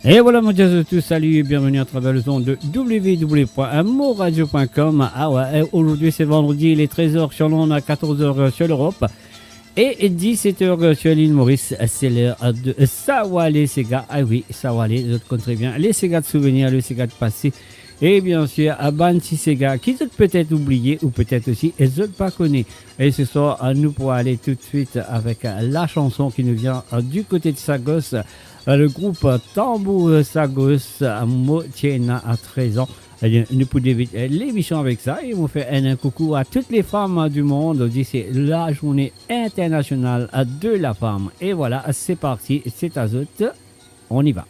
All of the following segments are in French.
Et voilà, mon Dieu, tous, salut et bienvenue à travers le son de www.moradio.com. Ah ouais, aujourd'hui c'est vendredi, il est 13h sur l'onde, à 14h sur l'Europe et 17h sur l'île Maurice. C'est l'heure de Sawale Sega. Ah oui, Sawale, je te connais très bien. Les Sega de souvenirs, les Sega de passé. Et bien sûr, à Bansi Sega, qui sont peut-être oubliés ou peut-être aussi, ils ne pas connus. Et ce soir, nous pourrons aller tout de suite avec la chanson qui nous vient du côté de Sagos. Le groupe Tambour Sagos, Motiena à 13 ans. Eh bien, nous pouvons débuter l'émission avec ça et on fait un coucou à toutes les femmes du monde. C'est la journée internationale de la femme. Et voilà, c'est parti, c'est à zut, on y va.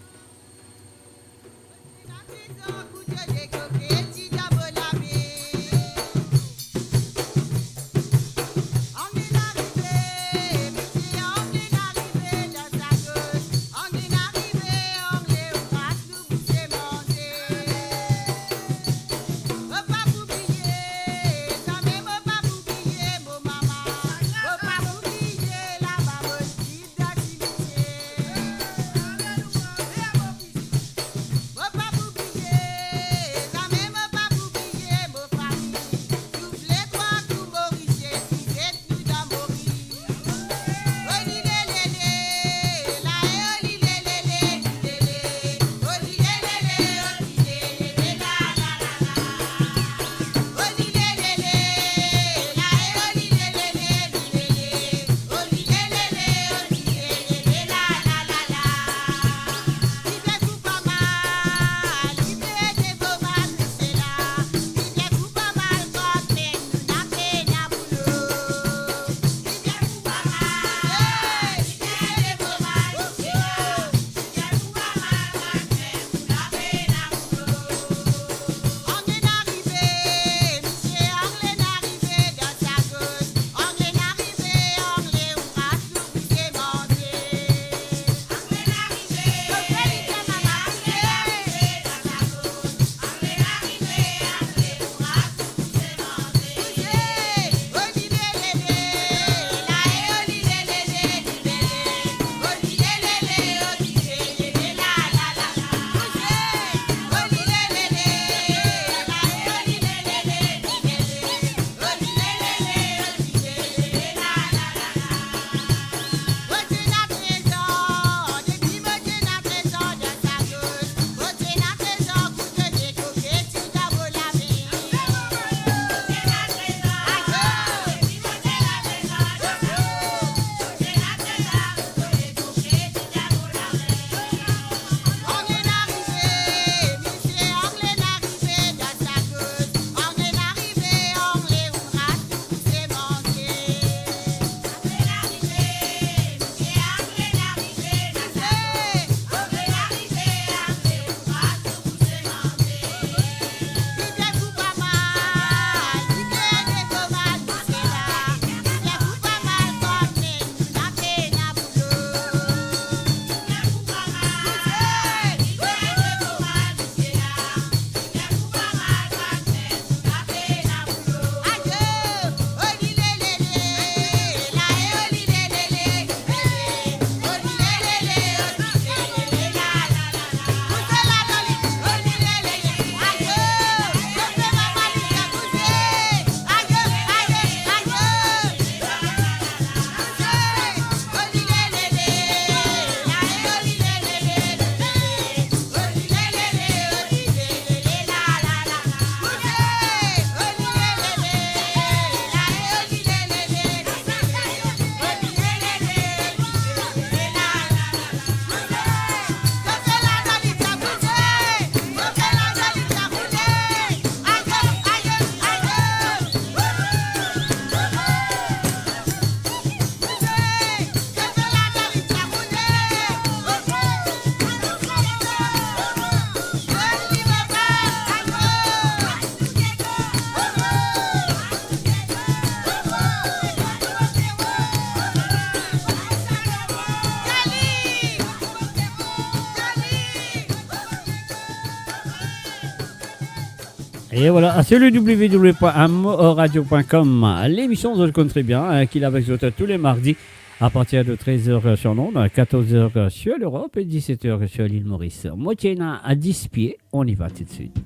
Et voilà, c'est le www.radio.com. L'émission, je le connais très bien, qu'il est avec vous tous les mardis À partir de 13h sur Londres, 14h sur l'Europe et 17h sur l'île Maurice. Moitié à 10 pieds, on y va tout de suite.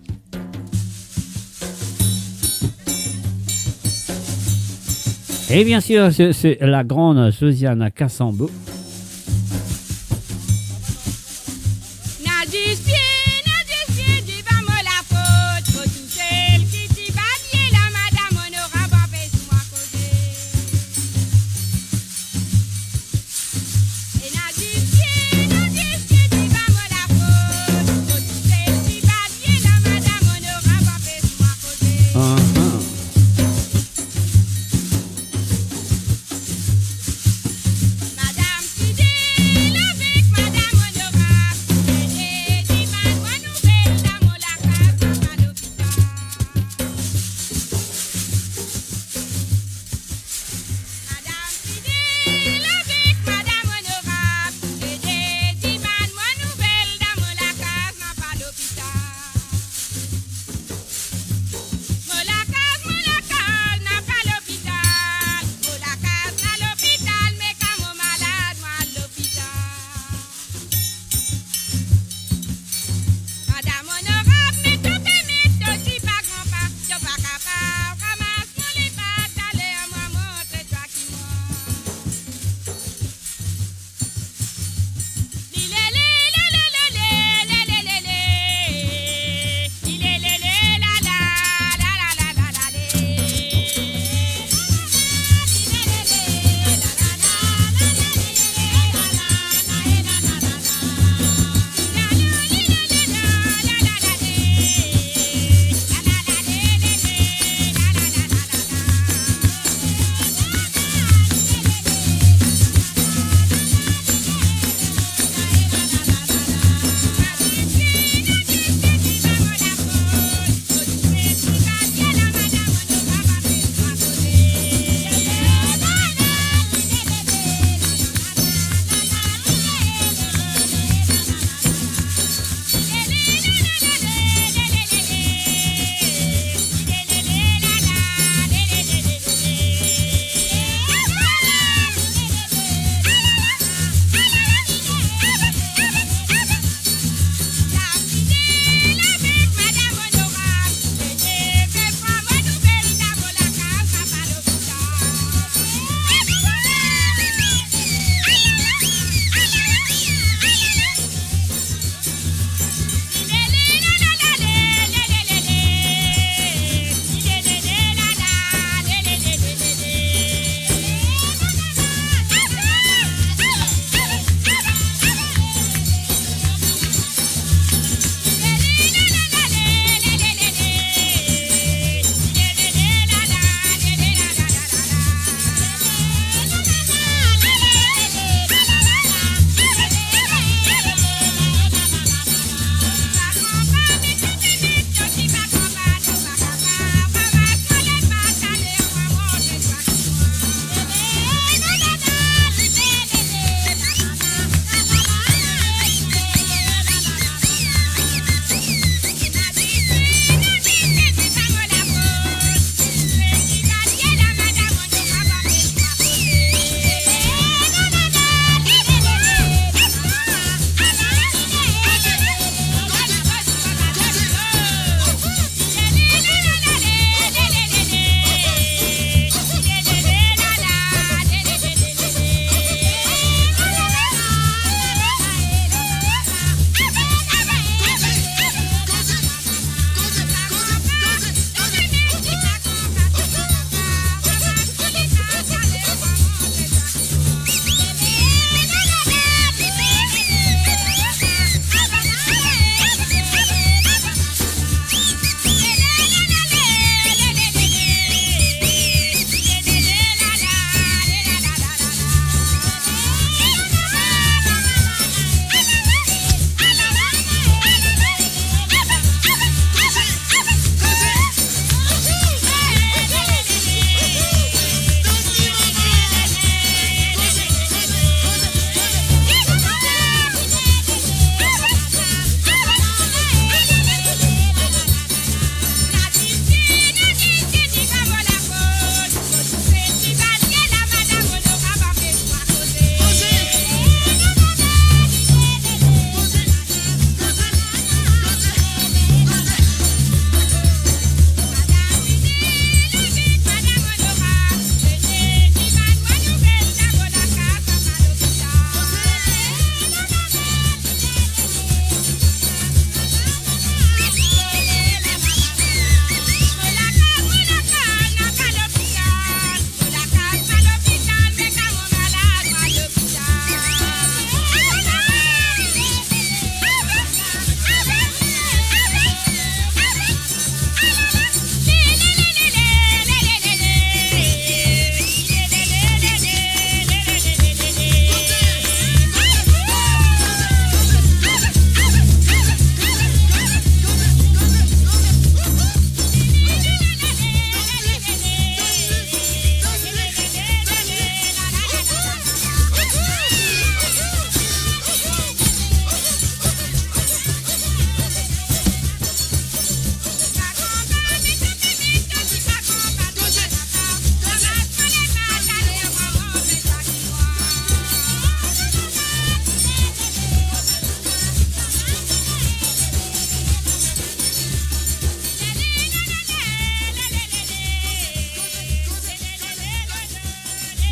Et bien sûr, c'est la grande Josiane Cassambeau. Madame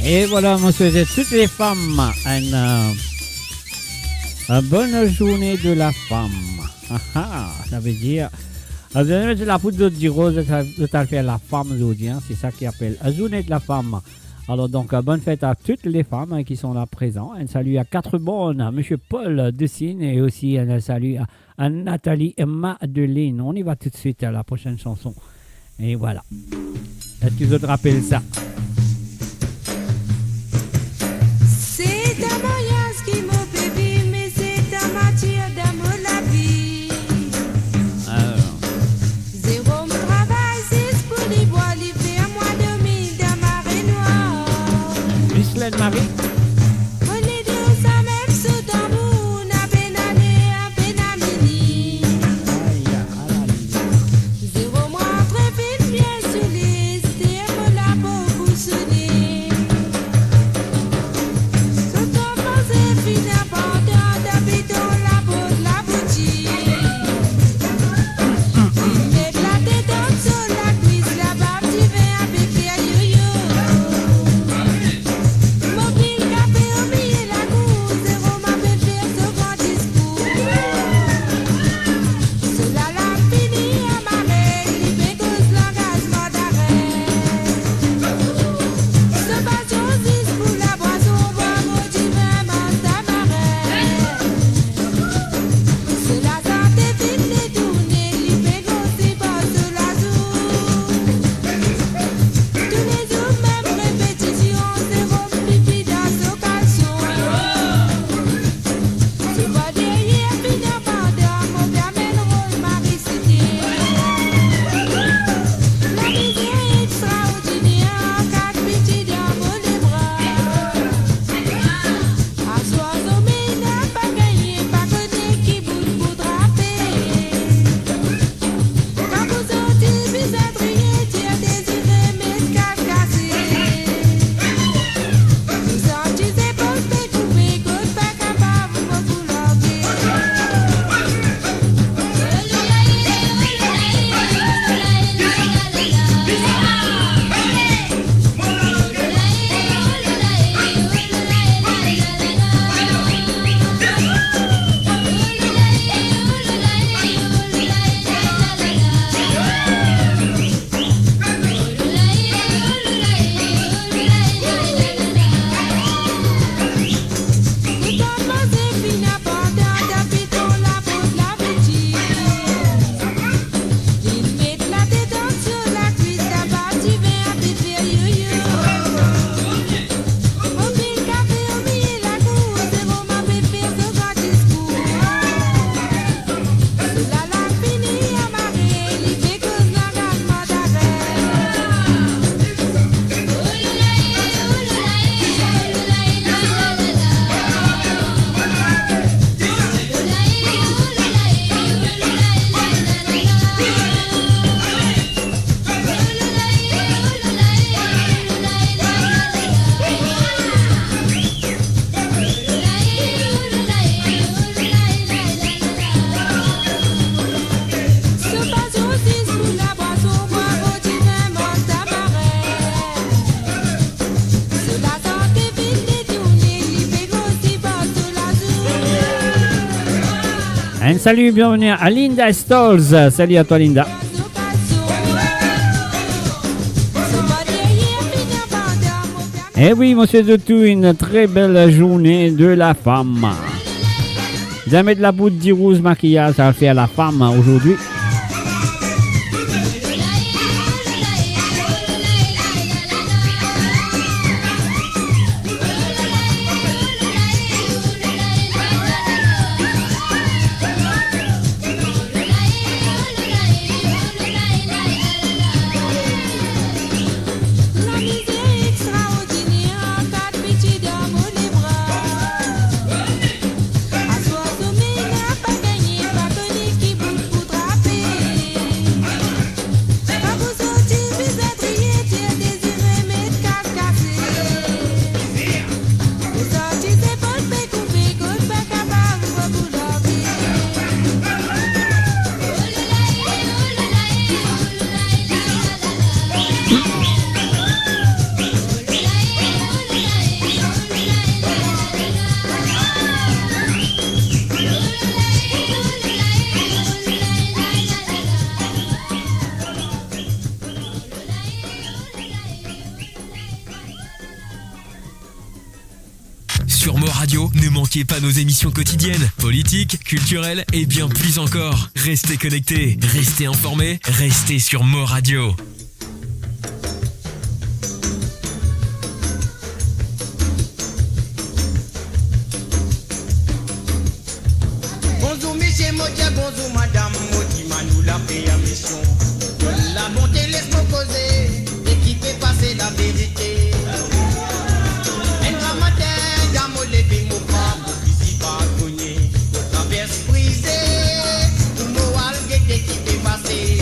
Et voilà, on souhaite toutes les femmes une bonne journée de la femme. Ça veut dire, vous allez mettre de la poudre de rose de faire la femme aujourd'hui, hein, c'est ça qui appelle la journée de la femme. Alors donc, bonne fête à toutes les femmes qui sont là présentes. Un salut à quatre bonnes, à Monsieur Paul Dessine et aussi un salut à Nathalie et Madeleine. On y va tout de suite à la prochaine chanson. Et voilà. Est-ce que vous te rappelez ça? C'est ta voyage qui m'a bébé, mais c'est ta matière d'amour la vie. Zéro me travail, c'est pour les bois, les faire moi dormir dans ma noire. Micheline Marie. On est deux, ça même sous tambour, n'a peine année, à peine à midi. Zéro moi entre vite, bien sur les stères, pour la peau pour sonner. Tout en pensée, fin important, d'habitons la peau de la boutique. Mais la tête en dessous, la cuisse, la barbe, tu viens avec Pierre Yo-Yo. Mobile, café, au milieu, la cour, zéro m'a fait faire ce grand discours. Cela l'a fini à marrer, libé cause l'engagement d'arrêt. Ce bateau zis pour la boisson, bravo, tu vraiment t'amarrer. Cela santé vite les tournées, libé cause tu passes la joue. Tous les jours, même répétition, zéro pipi dans ce caleçon. C'est pas derrière, finir pendant, mon bien mène rôle Marie-Cité. La misère extraordinaire, quatre petits dans les bras. À soir, sommeil n'a pas gagné, pas connu qui bouge pour draper. Quand vous sortez, vous adriez, tire désiré, mais cassé. Vous sortez des épaules découpées, côte pas capable de vous loguer. Tout en pensée, fin important, d'habitons la peau de la boutique. Il met la tête en dessous, la cuisse, la barbe, tu viens avec Pierre Yo-Yo. Mobile, café, au milieu, la cour, zéro m'a fait faire ce grand discours. Cela l'a fini à marrer, libé cause l'engagement d'arrêt. Ce bateau zis pour la boisson, bravo, tu vraiment t'amarrer. Cela santé vite les tournées, libé cause tu passes la joue. Un salut, bienvenue à Linda Stolz. Salut à toi, Linda. C'est pas derrière, finir pendant, mon bien. Eh oui, monsieur de tout, une très belle journée de la femme. Jamais de la bout de rose maquillage, ça va faire la femme aujourd'hui. La misère extraordinaire, quatre petits dans les bras. À soir, sommeil n'a pas gagné, pas connu qui bouge pour draper. Sur Mo Radio, ne manquez pas nos émissions quotidiennes, politiques, culturelles et bien plus encore. Restez connectés, restez informés, restez sur Mo Radio. Bonjour monsieur Modia, bonjour madame Modi, Manou la paix à mission. Donne la bonté, laisse-moi causer, et qui fait passer la vérité. Un grand matin, gamin levé mon pas, mon fils y va cogner. Au traverse brisé, tout moral guetté qui fait passer.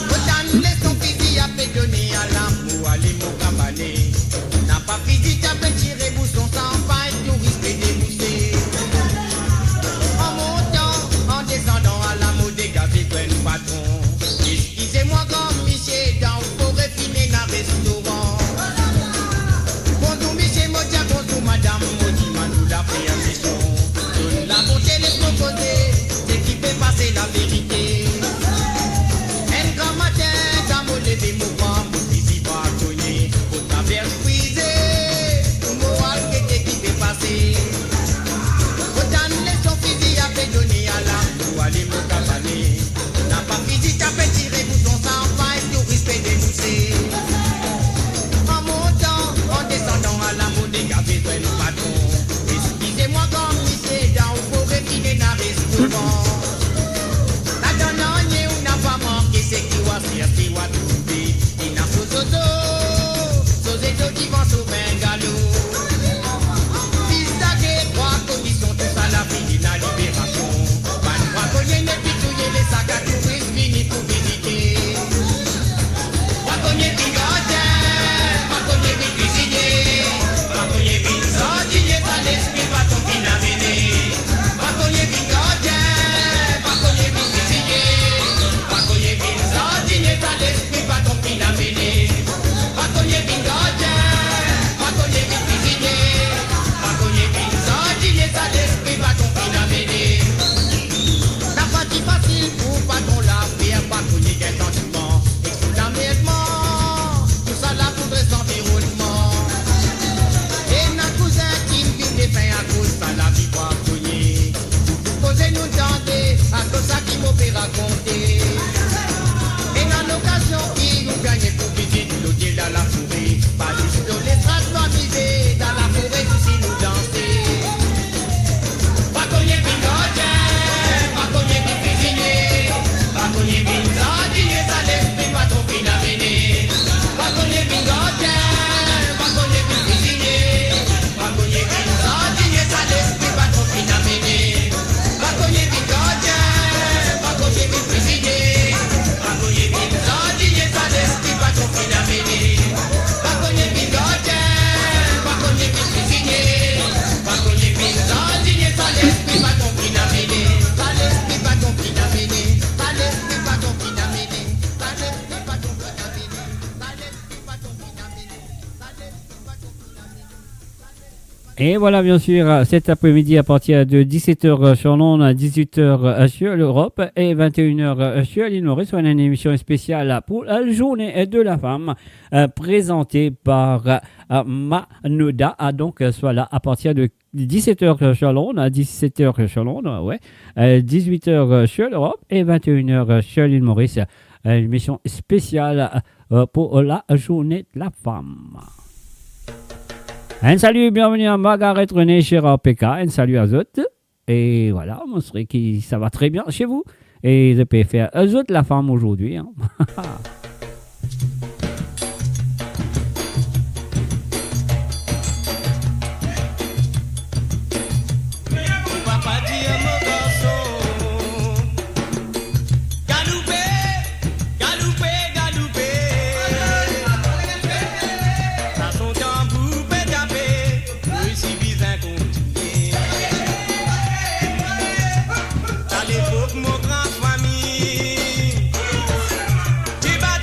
Autant laisse ton fils y a fait donner à l'amour, aller mon cabané. N'a pas fini, t'as fait tirer bousson sans faille, tout risque d'émousser. En montant, en descendant à la mode des gaz et patron. Excusez-moi grand monsieur, dans le forêt finé dans restaurant. Bonjour monsieur Modia, bonjour madame Modi, Manou la paix à mission. Donne la bonté, les proposer, c'est qui fait passer la vérité. Un grand matin, dans mon levé mon grand, mon fils y va cogner. Au travers brisé, tout moral qui fait passer. Autant laisse son fusil à fait donner à l'âme pour aller me cabaner. N'a pas fini, t'as fait tirer bouton sans faille, tout respect dénouncé. En montant, en descendant à la mode des gars, besoin de patron. Excusez-moi quand monsieur, dans le forêt finé dans restaurant. La dernière, on n'a pas manqué, c'est qui va se va trouver. Il n'a pas sozo, sozo qui vont sauver un galop. Fils d'agé, trois conditions, tout ça la vie de la libération. Pas de braconnier, ne pitouiller les sacs à touristes, fini pour visiter. Braconnier bigotin, braconnier cuisinier, braconnier sardinier, ça l'esprit, pas ton fin à mener. Braconnier bigotin, braconnier cuisinier, braconnier sardinier, ça l'esprit, pas ton fin à mener. Braconnier bigotin, braconnier cuisinier, braconnier sardinier, ça l'esprit, pas ton fin à mener. La partie facile pour patron la faire, pas connu qu'un sentiment. Et sous l'aménagement, tout ça là pour rester environnement. Et notre cousin qui me vit des fins à cause ça la vie pas cogner. Posez nous tenter, à cause ça qui m'opère raconter. Et dans l'occasion, il nous gagne pour visiter l'hôtel dans la forêt. Pas juste dans les strates baptisées, dans la forêt aussi nous danser. Braconnier bigotin, braconnier cuisinier, braconnier sardinier, ça l'esprit pas trop fin à mener. Braconnier bigotin, braconnier cuisinier, braconnier sardinier, ça l'esprit pas trop fin à mener. Braconnier bigotin, braconnier cuisinier, braconnier sardinier, ça l'esprit pas trop fin à mener. Braconnier bigotin, braconnier cuisinier, braconnier sardinier, ça l'esprit pas trop fin à mener. Ça l'esprit pas trop fin à mener. Ça l'esprit pas trop fin à mener. Ça l'esprit pas trop fin à mener. Ça l'esprit pas trop fin à mener. Ça l'esprit pas trop fin à mener. Et voilà, bien sûr, cet après-midi à partir de 17h sur l'onde, 18h sur l'Europe et 21h sur l'île Maurice, on a une émission spéciale pour la journée de la femme présentée par Manouda. Donc, soit là à partir de 17h sur l'onde, 17h sur l'onde, ouais, 18h sur l'Europe et 21h sur l'île Maurice. Une émission spéciale pour la journée de la femme. Un salut, bienvenue à Margaret René chez RPK, un salut à Zot. Et voilà, on serait qui ça va très bien chez vous. Et je peux faire Zot la femme aujourd'hui. Hein. Papa dit à mon garçon, galoupez, galoupez, galoupez. À son tambour pédapé, le civisin continuer. À l'époque, mon grand famille, tu vas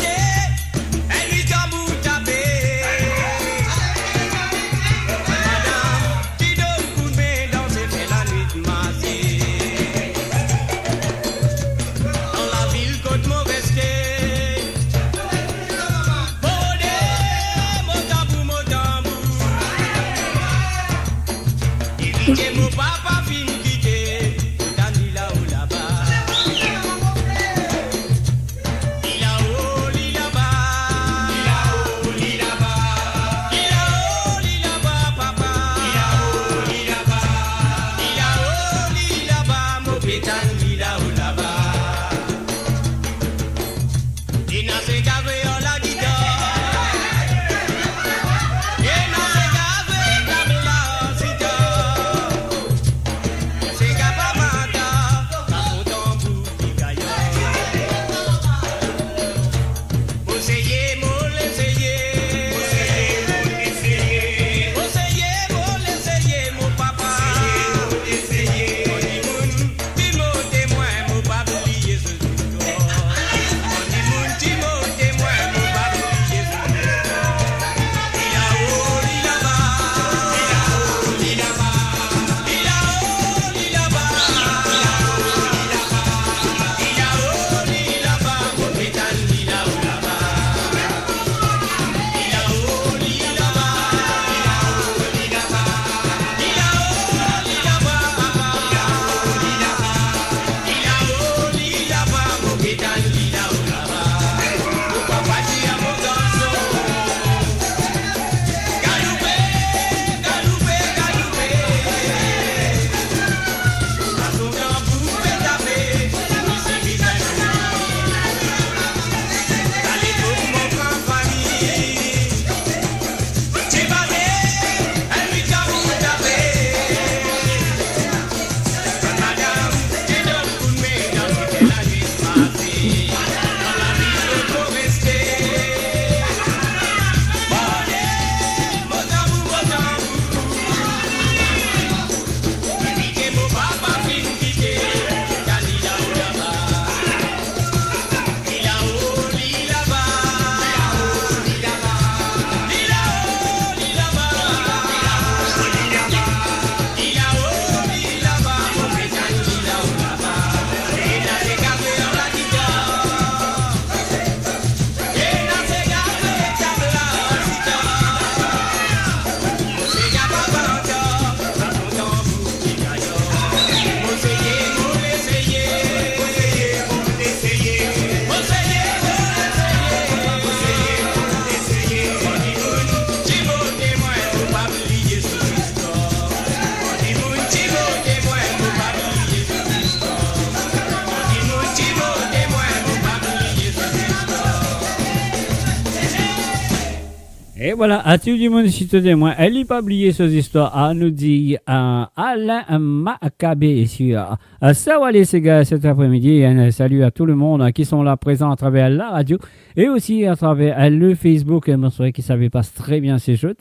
Et voilà, à tout le monde, si tu témoin, elle n'a pas oublié ces histoires, à nous dit Alain Macabé sur Sawale Sega cet après-midi. Un salut à tout le monde qui sont là présents à travers la radio et aussi à travers le Facebook, monsieur qui savait pas très bien ces choses.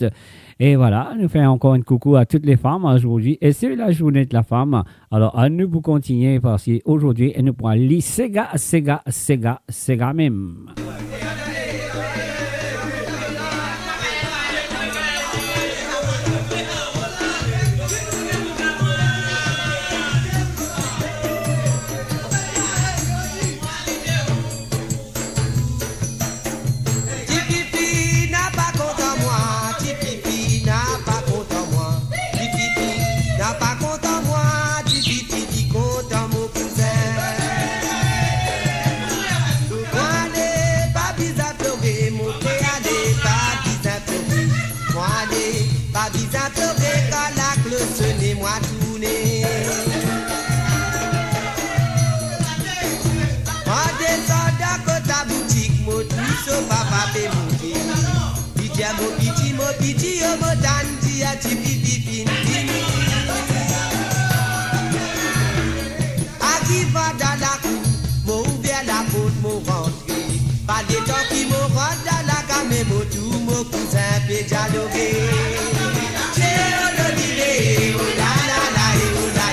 Et voilà, nous faisons encore un coucou à toutes les femmes aujourd'hui. Et c'est la journée de la femme. Alors, à nous pour continuer parce qu'aujourd'hui, nous pourrons lire Sega même. Tipipi n'a pas compte en moi, Tipipi n'a pas compte en moi, Tipipi n'a pas compte en moi, Tipipi dit compte en mon cousin. Moi n'est pas bizarre pleurer, mon père n'est pas bizarre pleurer, moi n'est pas bizarre pleurer quand la cloche sonne, moi tourner. Moi descends dans ta boutique, mon tout so papa pe monter. Pitié mon piti, oh mon tandi a ti pipi pintini. A qui va dans la cour, mon ouvert la porte, mon rentré. Pas de temps qui me rentre dans la gamme, mon tout, mon cousin peut dialoguer. C'est oh la la la, oh la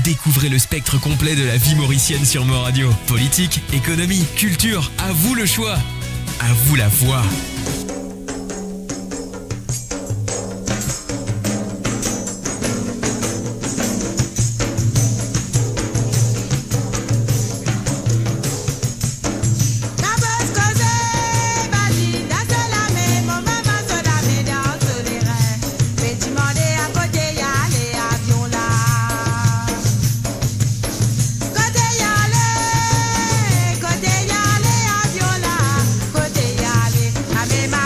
Découvrez le spectre complet de la vie mauricienne sur Mo Radio. Politique, économie, culture, à vous le choix. À vous la voix. Côté y aller, avion là, côté y aller, avec ma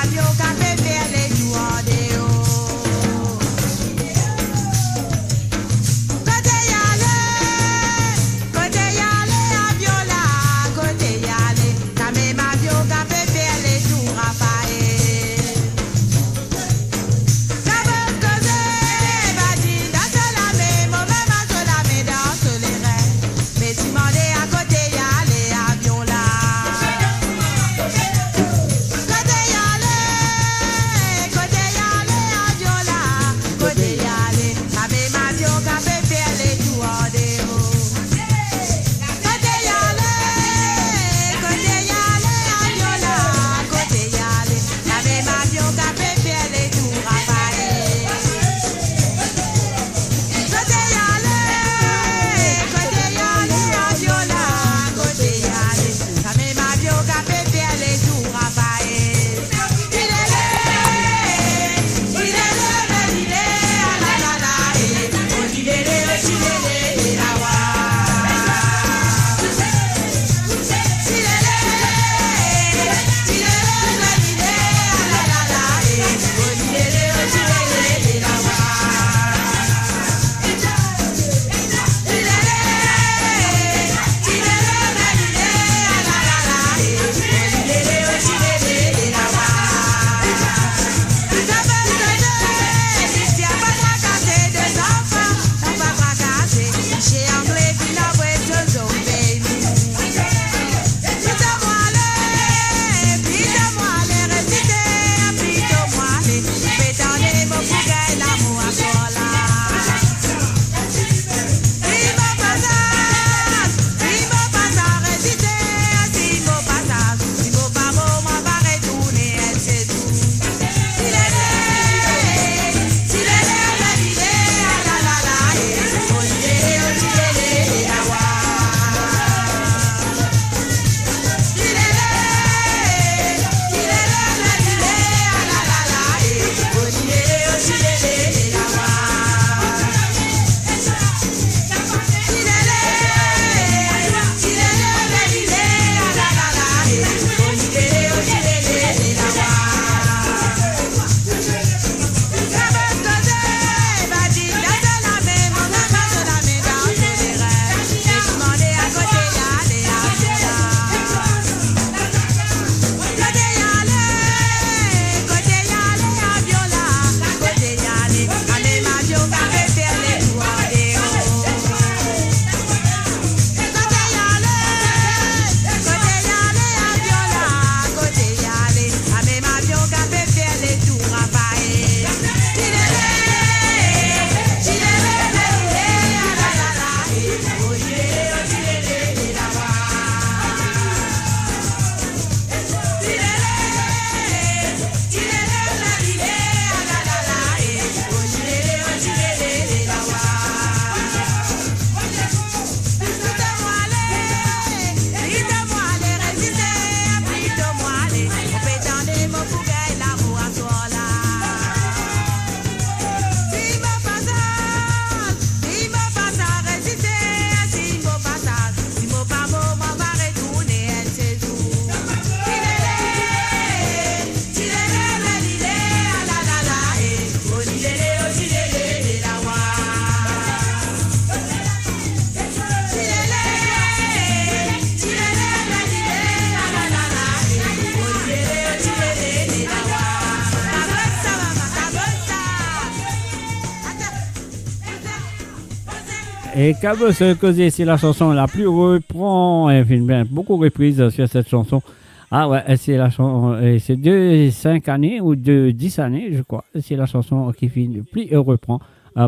Et Cabos Causé, c'est la chanson la plus reprend, et bien, beaucoup reprises sur cette chanson. Ah ouais, c'est la chanson, c'est de 5 années ou de 10 années, je crois. C'est la chanson qui finit plus reprend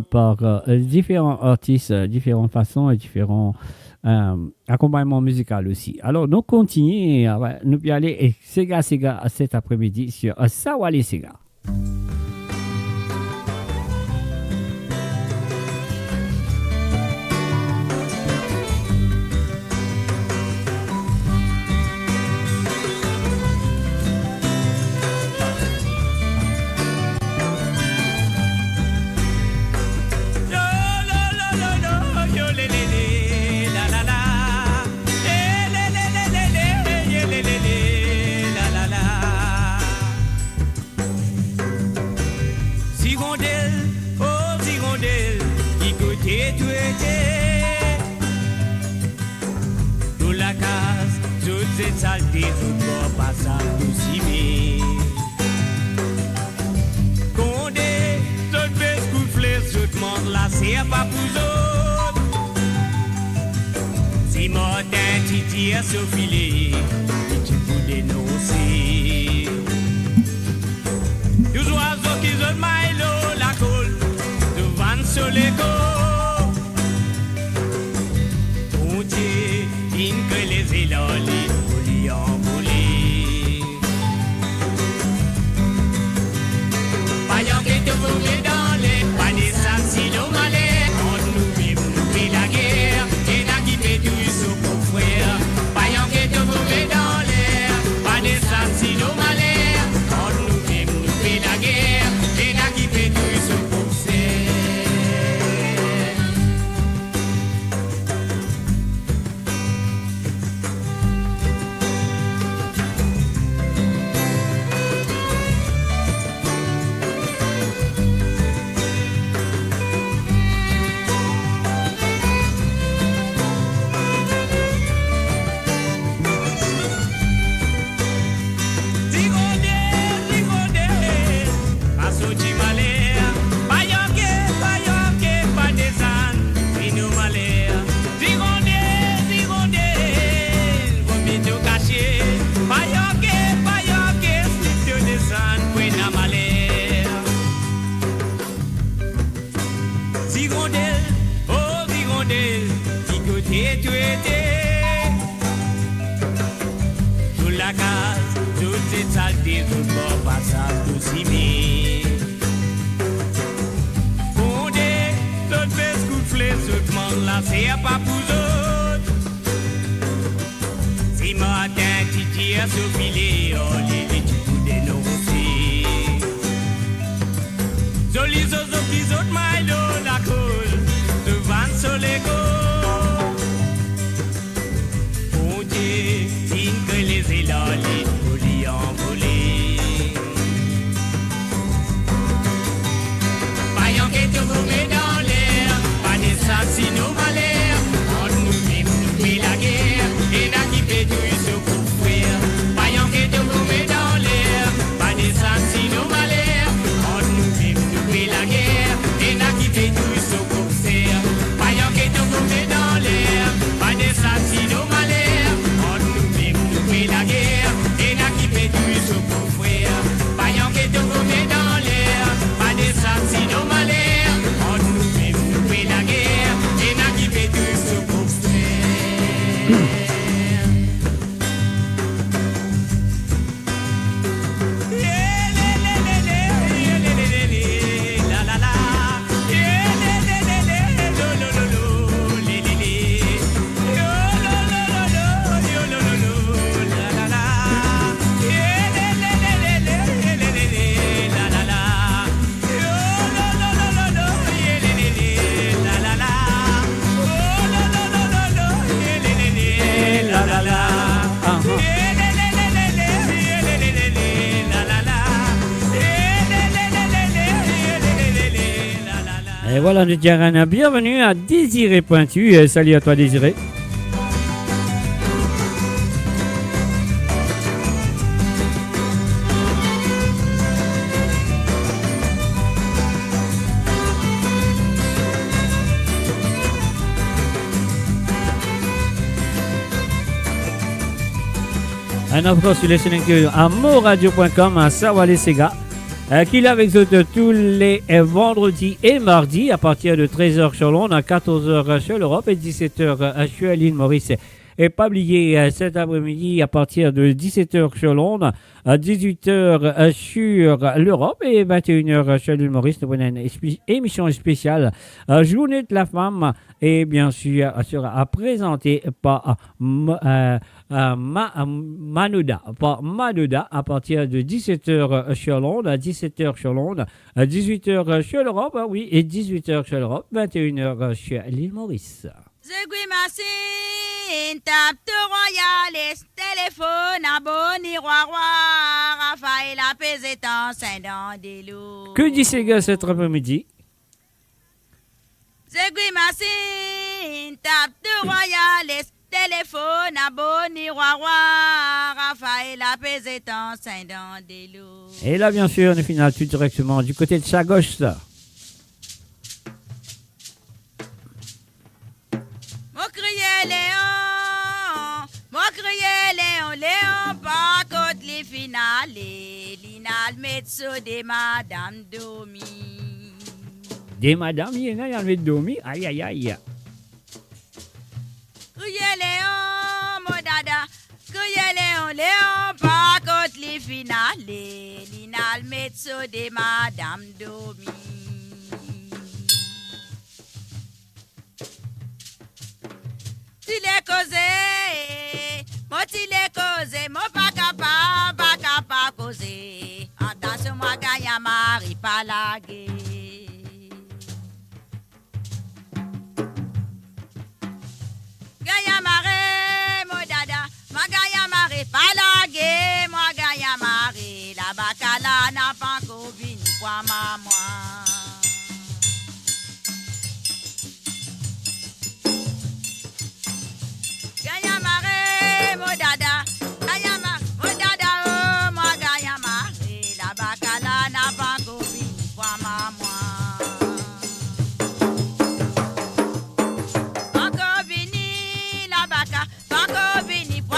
par différents artistes, différentes façons et différents accompagnements musicaux aussi. Alors, nous continuons, ouais, nous y aller et Sega cet après-midi sur Sawale Sega. Dans la case, toutes ces saletés, tout corps passable aussi bien. Condé, tout bête coufflé, tout le monde là, c'est pas pour autres. Si Martin Titi a saufilé, tu peux dénoncer. Deux oiseaux qui se maillent la colle, devant sur les côtes. Que les élans, les folies envolées. Voyons que te voulez dans les paniers sans malais. On nous vit, nous fait la guerre. Et n'a qui fait tout ce pour frère. Voyons que te voulez dans l'air. Paniers sans malais. On nous vit, nous fait la guerre. Et n'a qui fait tout ce pour frère. C'est pas pour autres. Si Martin Titi a saufilé, oh les tu peux dénoncer. Joli zozo qui saute maille la colle, devant sur les côtes. Bon Dieu, signe que les élans, les folies envolées. Voyons que tu vous mets dans l'air, pas des assassins malais. Et voilà, nous disons bienvenue à Désiré Pointu. Salut à toi, Désiré. And of course, you're listening to amoradio.com à Sawale Sega, qui est avec vous tous les vendredis et mardis à partir de 13h sur l'onde, à 14h sur l'Europe et 17h sur l'île Maurice. Et pas oublier cet après-midi à partir de 17h sur l'onde, à 18h sur l'Europe et 21h sur l'île Maurice. Nous avons une émission spéciale Journée de la femme et bien sûr sera présentée par Manouda à partir de 17h sur l'onde, à 17h sur l'onde, à 18h sur l'Europe, oui, et 18h sur l'Europe, 21h sur l'île Maurice. Zegui Massine, tape de royaliste, téléphone, abonné, roi, Raphaël apaisé en Saint-Dan des loups. Que dit ces gars cet après-midi? Zegui Massine, tape de royaliste, téléphone, abonné, roi, Raphaël apaisé en Saint-Dan des loups. Et là, bien sûr, on finit tout directement du côté de sa gauche, ça. Mon crier Léon, pas contre les finales, l'inal metso de Madame Domi. Des madame, il y en a dans le domi, aïe aïe aïe. Crier Léon, mon dada, crier Léon, pas contre les finales, l'inal metso de Madame Domi. Il est causé, mon pas capable causer. Attention, moi, gagne Marie, pas laguer. Gagne Marie, mon dada, moi, gagne Marie, pas laguer. Moi, gagne Marie, la bacala n'a pas encore venu pour moi. Dada, oh, moi gagne Marie, la bacala n'a pas coupé pour moi. Encore vini la baca, encore vini pour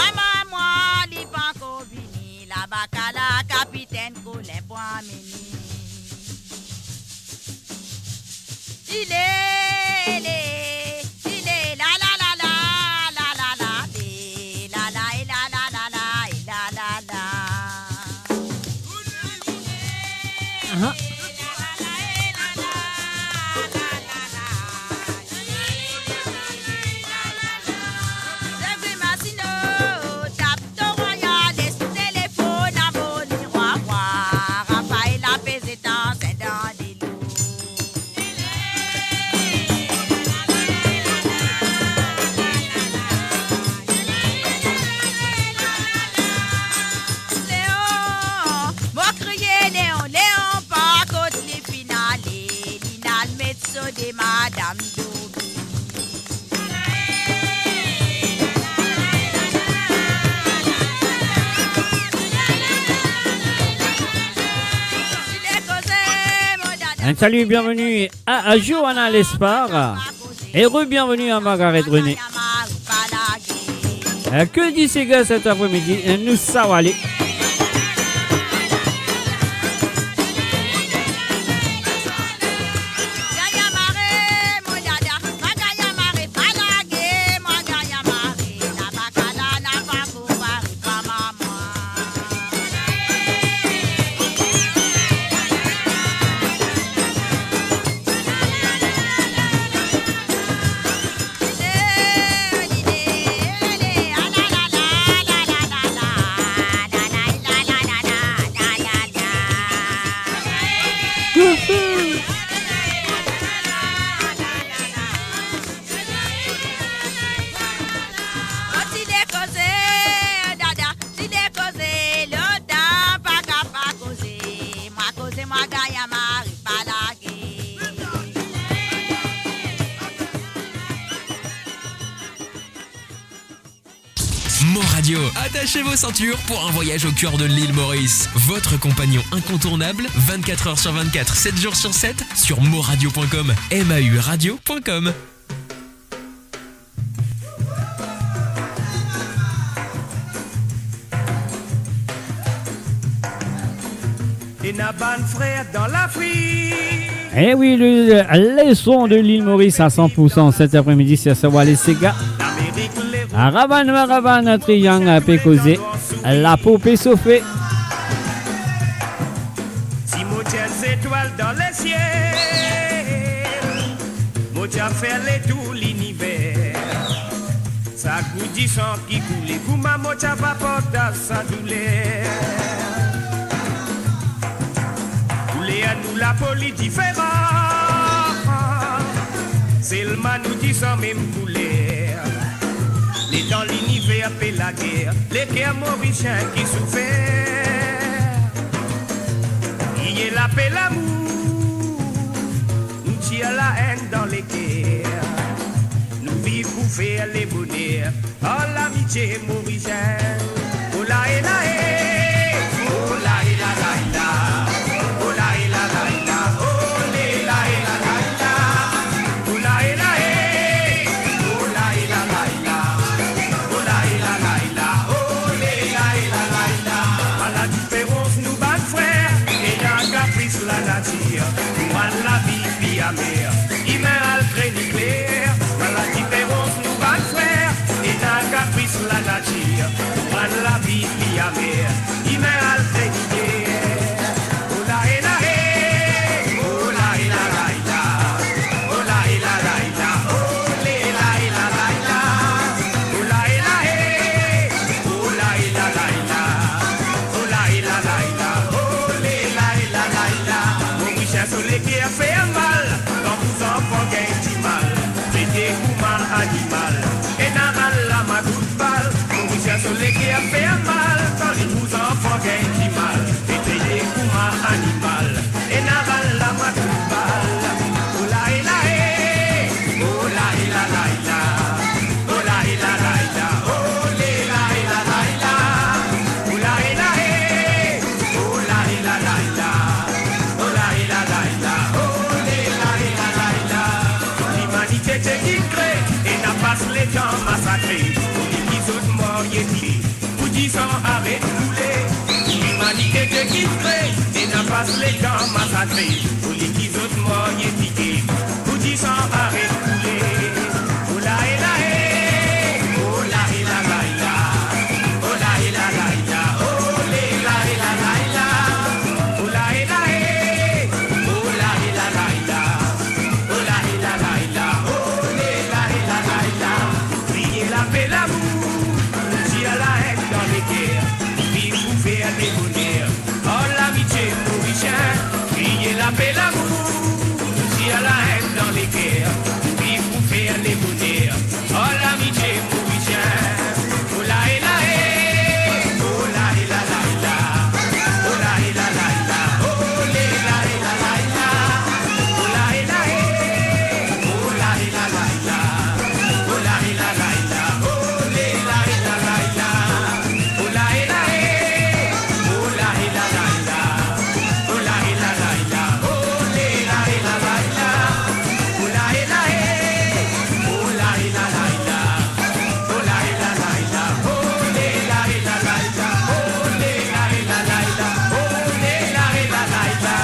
moi, li pas encore vini la bacala, capitaine Colin pour meni. Il est la la la la. Uh-huh. De Madame Domi. Un salut, bienvenue à Johanna Lespard et re-bienvenue à Margaret René. Que dit ces gars cet après-midi? Nous Sawale. Radio. Attachez vos ceintures pour un voyage au cœur de l'île Maurice. Votre compagnon incontournable, 24 h sur 24, 7 jours sur 7, sur moradio.com, mauradio.com. et n'a pas de frère dans l'Afrique. Eh oui, les sons de l'île Maurice à 100% cet après-midi, c'est Sawale Sega. L'Amérique, les Ravan, Triangle, Pécosé, la poupée Sophée. si moi tiens les étoiles dans les ciels, moi tiens faire les tout l'univers. Ça goûte du sang qui coule, Kouma moi tiens pas porte à sa douleur. Couler à nous la police différente, c'est le man nous dit sans même couleur. Les dans l'univers fait la guerre, les guerres mauriciens qui souffrent. Il y a la paix, l'amour, nous tire la haine dans les guerres. Nous vivons pour faire les bonheurs, oh l'amitié mauricienne. Oh la et la et, oh la et la la la, oh la et la la la, oh les la et la la la, oh la et la et, oh la et la la la, oh la et la la la, oh les la et la la la. À la différence nous bat frères, et d'un caprice la nature, nous rend la vie puis amère, il met à le nucléaire. À la différence nous bat frères, et d'un caprice la nature, nous rend la vie puis amère, il met à le nucléaire. Oh la et la et, oh la et la la la, oh la et la la la, oh les la et la la la, oh la et la et, oh la et la la la, oh la et la la la, oh les la et la la la. Mon richesse sur les qui a fait un mal, quand vous enfants gagnent du mal, traitez vous mal animal, et n'a mal la ma toute balle. Mon richesse sur les qui a fait un mal, quand les vous enfants gagnent du mal, traitez vous mal animal, et n'a mal la ma toute balle. Oh la et la et, oh la et la la la, oh la et la la la, oh les la et la la la, oh la et la et, oh la et la la la, oh la et la la la, oh les la et la la la. L'humanité t'est qui crée et n'a pas les temps massacrés, pour les qui sont morts y est pour 10 ans arrête de couler. L'humanité t'est qui crée et n'a pas les temps massacrés, pour les qui sont morts y est pour 10 ans arrête de couler. Oh la et la et, oh la et la la la, oh la et la la la, oh les la et la la la, oh la et la et, oh la et la la la, oh la et la la la, oh les la et la la la. Priez la paix, l'amour, si à la haine dans les guerres, vivre pour faire des bonheurs, oh l'amitié mauricienne. Priez la paix, l'amour, si à la haine dans les guerres, vivre pour faire des bonheurs, oh l'amitié mauricienne. Oh la et la et, oh la et la la la, oh la et la la la, oh les la et la la la, oh la et la et, oh la et la la la, oh la et la la la, oh les la et la la la, oh la et la et, oh la et la la la, oh la et la la la, oh les la et la la la, oh la et la et, oh la et la la la, oh la et la la la, oh les la et la la la, oh les la et la la la, oh les la et la la la.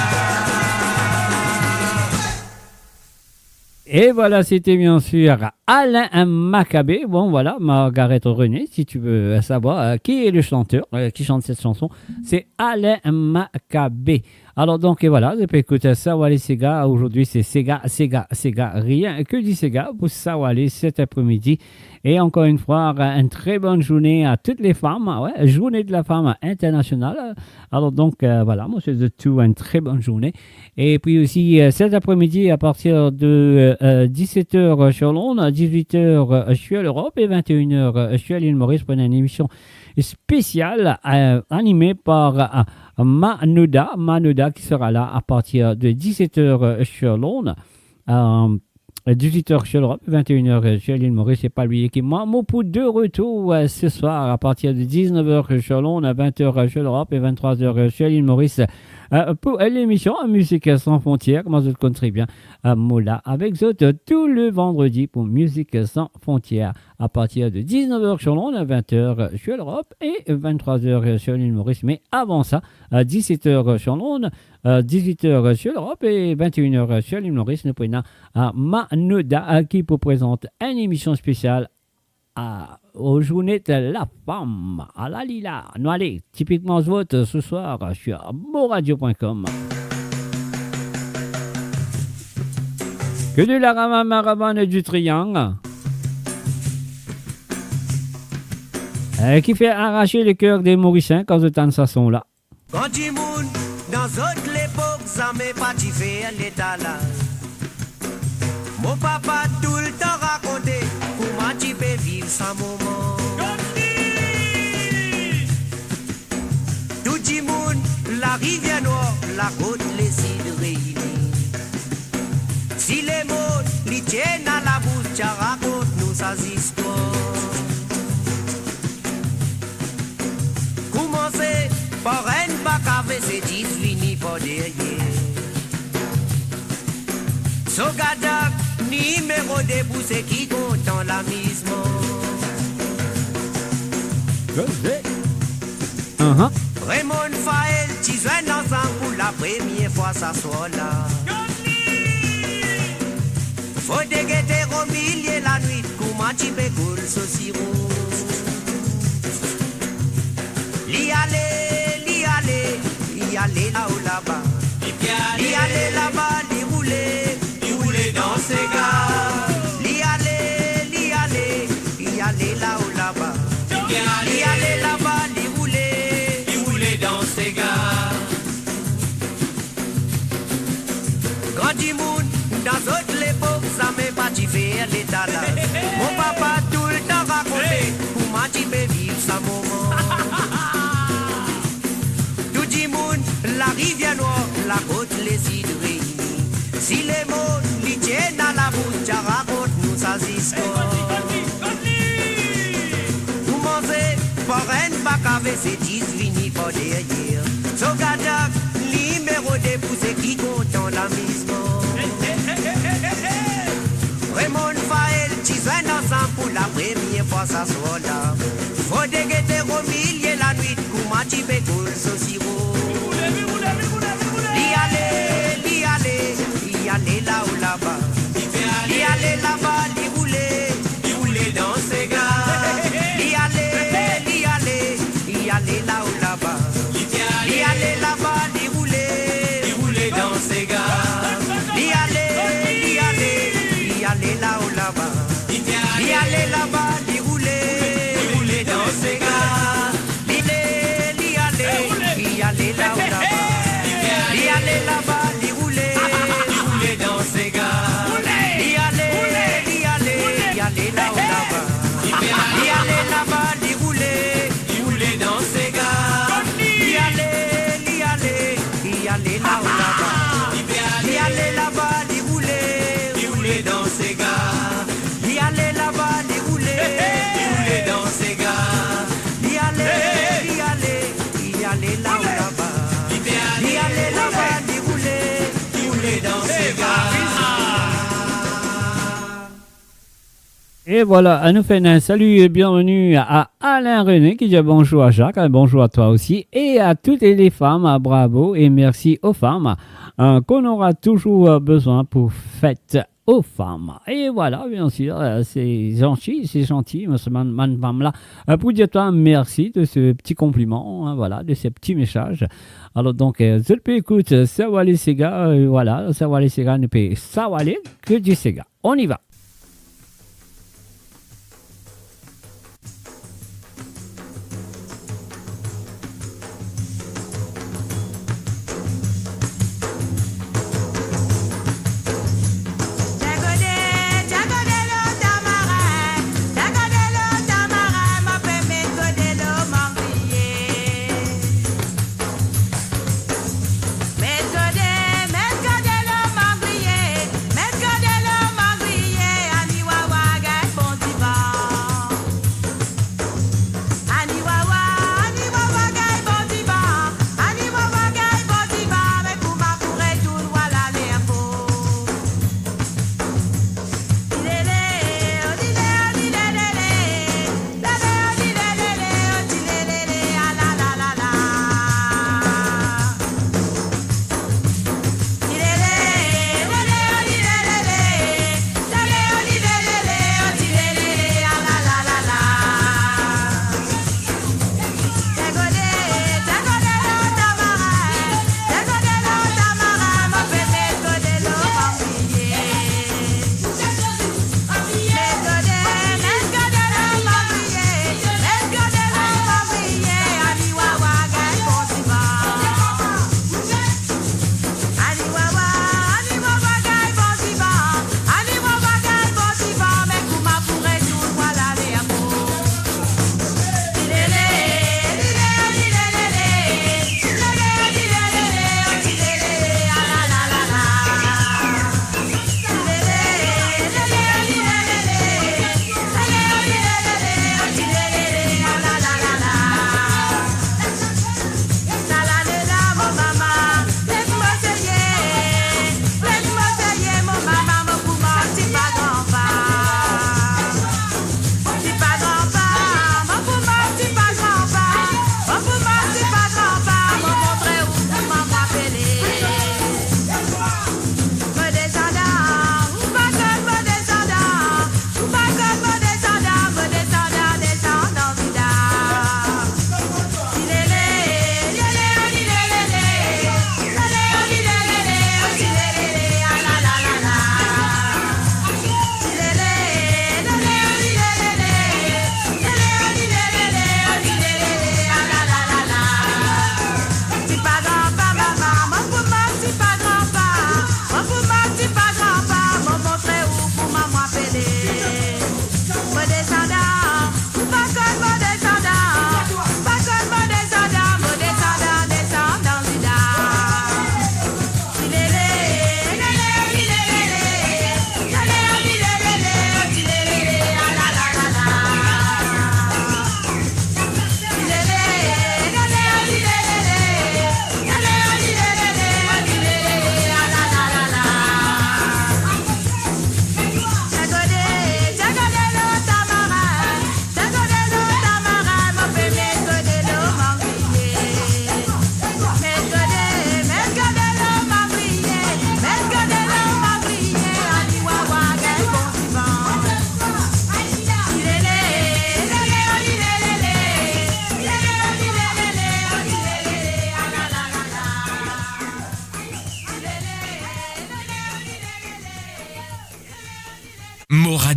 Et voilà, c'était bien sûr Alain Maccabé. Bon, voilà, Margaret René, si tu veux savoir qui est le chanteur qui chante cette chanson, c'est Alain Maccabé. Alors, donc, et voilà, je peux écouter Sawale Sega. Aujourd'hui, c'est Sega, rien que du Sega pour Sawale cet après-midi. Et encore une fois, une très bonne journée à toutes les femmes. Ouais, journée de la femme internationale. Alors, donc, voilà, moi, c'est de tout une très bonne journée. Et puis aussi, cet après-midi, à partir de 17h sur Londres, 18h sur l'Europe et 21h sur l'île Maurice, pour une émission spéciale animée par Manoda qui sera là à partir de 17h sur Londres. 18h sur l'Europe, 21h sur l'île Maurice, c'est pas lui qui moi. Mon pour de retour ce soir à partir de 19h sur Londres, 20h sur l'Europe et 23h sur l'île Maurice pour l'émission Musique sans frontières. Moi, je connais très bien Mola avec eux tout le vendredi pour Musique sans frontières. à partir de 19h sur l'onde, 20h sur l'Europe et 23h sur l'île Maurice. Mais avant ça, à 17h sur l'onde, 18h sur l'Europe et 21h sur l'île Maurice, nous prenons à Manoda qui vous présente une émission spéciale aux journées de la femme, à la Lila. Nous allez, typiquement ce vote ce soir sur moradio.com. Que de la maravane du triangle qui fait arracher le cœur des Mauriciens quand ils entendent ça son là. Quand tu moun, dans autres l'époque, ça m'est pas tu fais l'étalage. Mon papa tout le temps raconté comment tu peux vivre sans moment. Tout le monde, la rivière noire, la côte, les îles réunies. Si les mots, les tiennent à la bouche, tu racontes-nous sa histoires. Commencez par un bac avec ses 10 finis par derrière. Sogadak, numéro de poussées qui compte dans l'amusement. Raymond Faël, tu joues ensemble pour la première fois, ça soit là. Faut déguetter au milieu la nuit, comment tu peux couler ce sirop. L'y aller là ou là-bas. L'y aller là-bas, l'y rouler dans ses gars. L'y aller là ou là-bas. L'y aller là-bas, l'y rouler dans ses gars. Quand du monde, dans autre l'époque, ça m'est pas tu faire l'étalage. Mon papa tout le temps raconté, comment tu peux vivre sans moment. Tout du monde, la rivière noire, la côte, les îles réunies. Si les mots, les tiennent à la bouche, tu racontes-nous sa histoire. Vous mangez, par un bac avec ses 10 finis par derrière. Sogadak, numéro des poussées qui compte dans l'amusement. Raymond Faël, tu joues ensemble pour la première fois, ça soit là. Faut déguetter au milieu la nuit, comment tu peux couler ce sirop. L'y aller là ou là-bas. L'y aller là-bas, l'y rouler dans ses gars. L'y aller là ou là-bas. L'y aller là-bas, l'y rouler dans ses gars. L'y aller là ou là-bas. L'y aller là-bas, l'y rouler dans ses gars. L'y aller là ou là-bas. L'y aller là-bas, l'y rouler dans ses gars. L'y aller là ou là-bas. L'y aller là-bas, l'y rouler dans ses gars. L'y aller là ou là-bas. L'y aller là-bas, l'y rouler dans ses gars. L'y aller là-bas, l'y rouler dans ses gars. L'y aller là ou là-bas. L'y aller là-bas, l'y rouler dans ses gars. Et voilà, à nous faire un salut et bienvenue à Alain René qui dit bonjour à Jacques, bonjour à toi aussi et à toutes les femmes, bravo et merci aux femmes qu'on aura toujours besoin pour fête aux femmes. Et voilà, bien sûr, c'est gentil, cette femme-là, pour dire toi merci de ce petit compliment, hein, voilà, de ces petits messages. Alors donc, je peux écouter Sawale Sega, voilà, Sawale Sega ne peut Sawale que du Sega. On y va. Mettre de l'eau, mangrier.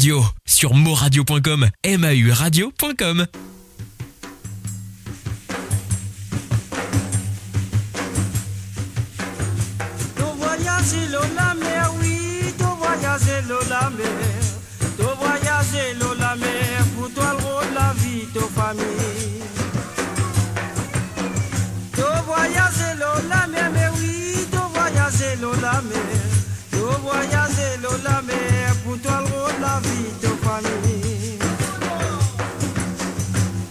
Radio sur moradio.com, mauradio.com. Tu voyager la mer, oui, tu voyager la mer. Tu voyager la mer, pour toi le rôle de la vie, ta famille. Tu voyager la mer, mais oui, tu voyager la mer. Tu voyager la mer, pour toi le rôle de la vie, ta famille.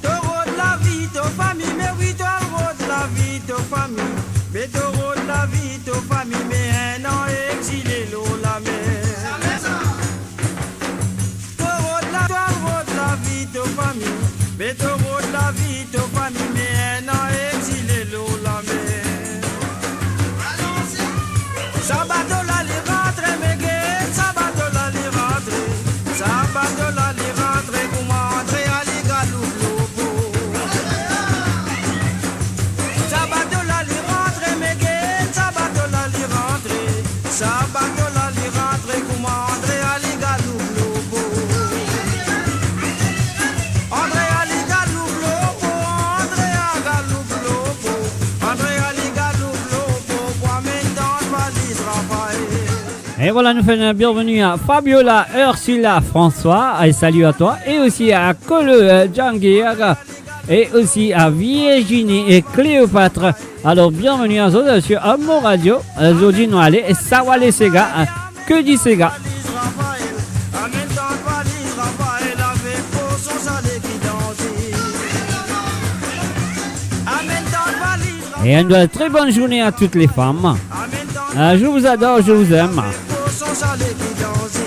Tu rôle de la vie, ta famille, mais oui, tu le rôle de la vie, ta famille. Mais tu rôle de la vie, ta famille, mais un an exilé la mer. Tu rôle de la vie, ta famille, mais tu rôle de la vie, ta famille, mais un an exilé la mer. Sabadola li rentre, mais guette, sabadola li rentre, sabadola li rentre, comment entrer à l'igalou lobo. Sabadola li rentre, mais guette, sabadola li rentre, sabadola li rentre, comment entrer à l'igalou lobo. André à l'igalou lobo, André à galou lobo, André à l'igalou lobo, quoi maintenant valise Raphaël. Et voilà, nous faisons la bienvenue à Fabiola, Ursula, François, et salut à toi, et aussi à Cole Djangir, et aussi à Virginie et Cléopâtre. Alors, bienvenue à vous sur Amour Radio, aujourd'hui nous allons et Sawale Sega, que dit Sega. Valise Raphaël, en même temps valise Raphaël avec pour son salé qui dansait. En même temps valise Et une très bonne journée à toutes les femmes. en même temps Je vous adore, je vous aime. pour son salé qui dansait.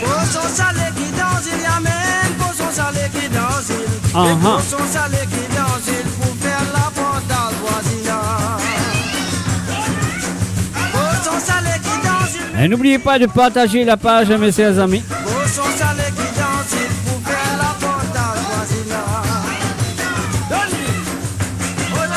Pour son salé qui danse, il y a même pour son salé qui danse. Et pour son salé qui danse, il faut faire la porte à voisinage. Pour son salé qui danse, il Et n'oubliez pas de partager la page, mes chers amis. pour son salé qui danse, il faut faire la porte à voisinage. Donne-lui. Oh là là,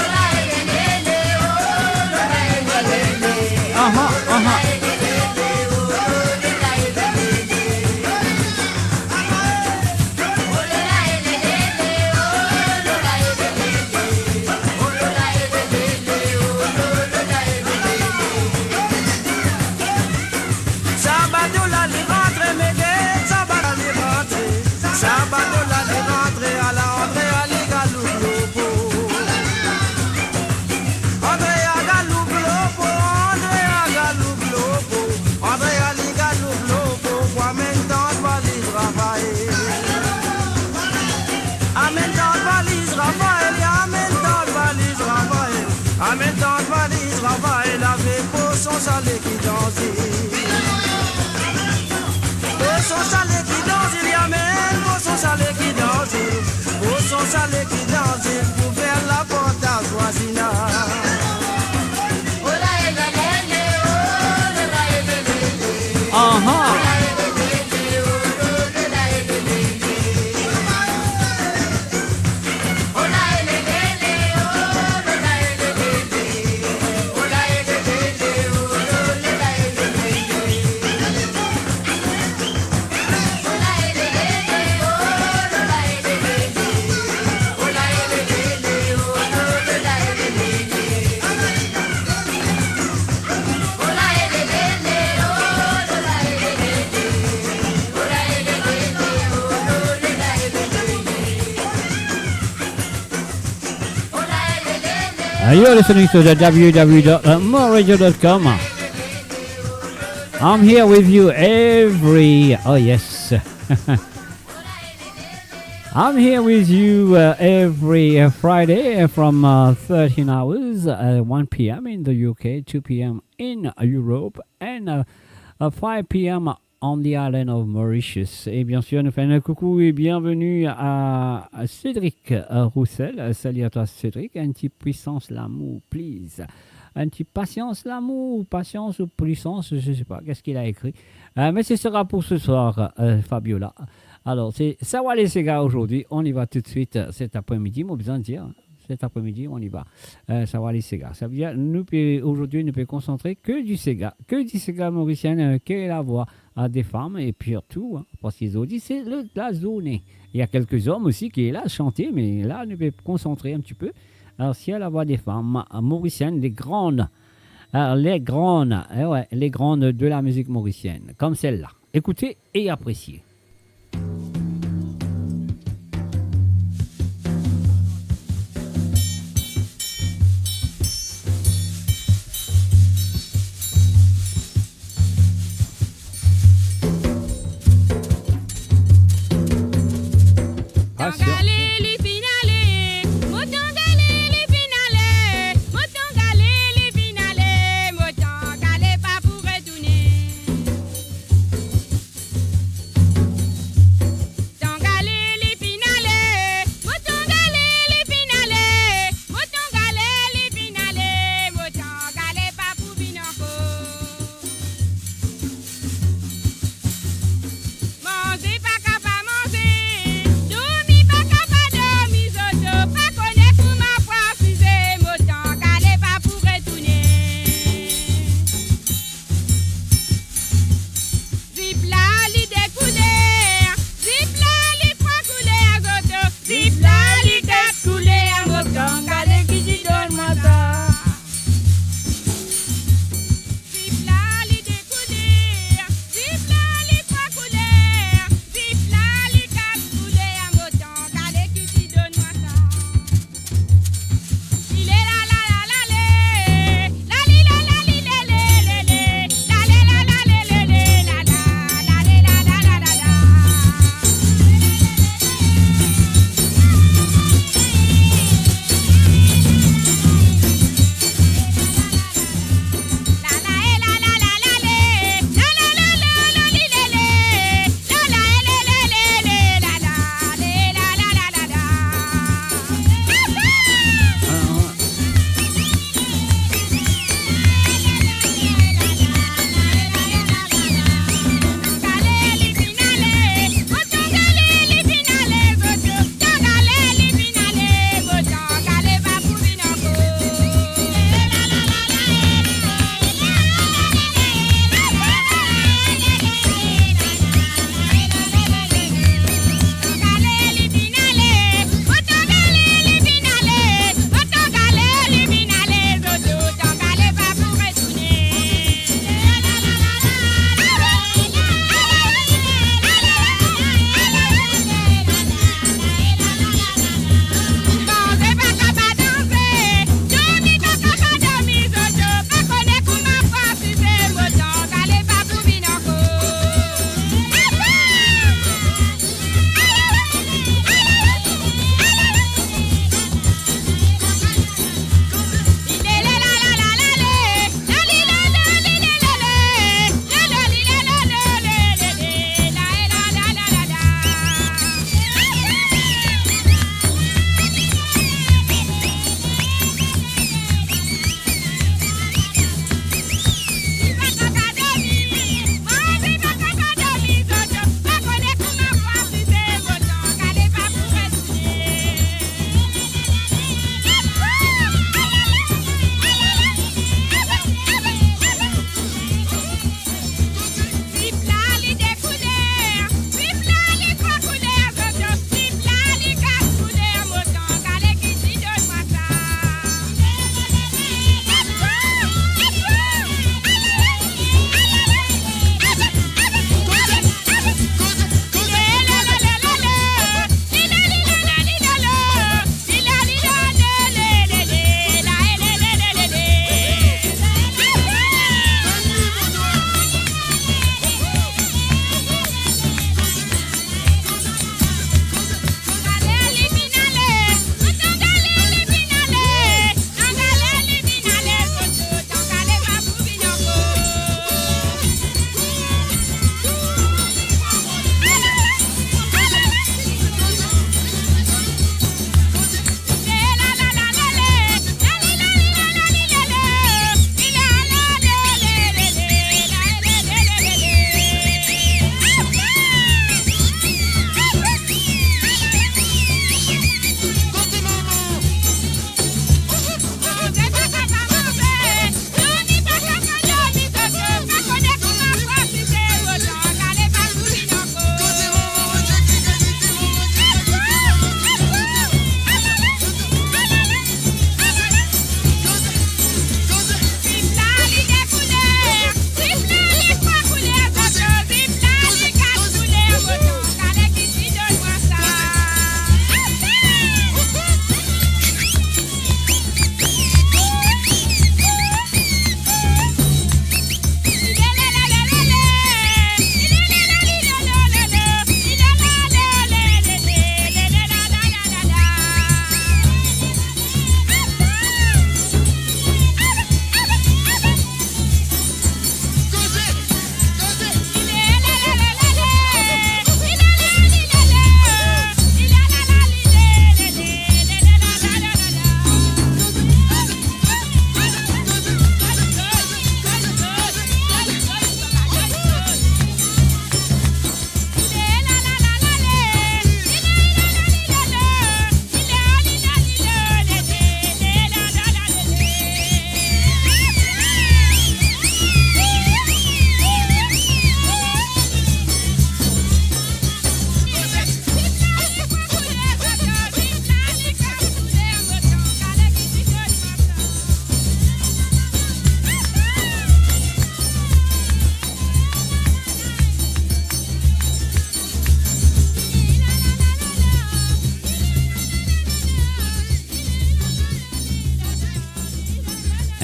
Sabadola li rentre, mais guette, sabadola li rentre, sabadola li rentre, à la André à l'igalou lobo. André à galou lobo, André à galou lobo, André à l'igalou lobo, quoi maintenant valise Raphaël. Amen dans valise Raphaël, amen dans valise Raphaël, amen dans valise Raphaël, avec pour son salé qui dansait. Pour son salé qui danse, il y a même pour son salé qui danse. Pour son salé qui danse, il faut faire la porte à voisinage. You're listening to the www.moreradio.com. I'm here with you I'm here with you every Friday from 13 hours, 1 p.m. in the UK, 2 p.m. in Europe, and 5 p.m. on the island of Mauritius. Et bien sûr, nous faisons un coucou et bienvenue à Cédric Roussel. Salut à toi, Cédric. Un petit puissance l'amour, please. Un petit patience l'amour, patience ou puissance, je ne sais pas, qu'est-ce qu'il a écrit. Mais ce sera pour ce soir, Fabiola. Alors, c'est Sawale Sega aujourd'hui. On y va tout de suite cet après-midi, moi besoin de dire. Cet après-midi, on y va. Sawale Sega. Ça veut dire, aujourd'hui, nous pouvons concentrer que du Sega mauricien, quelle est la voix à des femmes et puis surtout, hein, parce qu'ils ont dit c'est la zone. Il y a quelques hommes aussi qui est là à chanter, mais là, on peut concentrer un petit peu. Alors, si à la voix des femmes mauriciennes, les grandes, les grandes de la musique mauricienne, comme celle-là. Écoutez et appréciez. Passion. Manger pas capable manger, dormir pas capable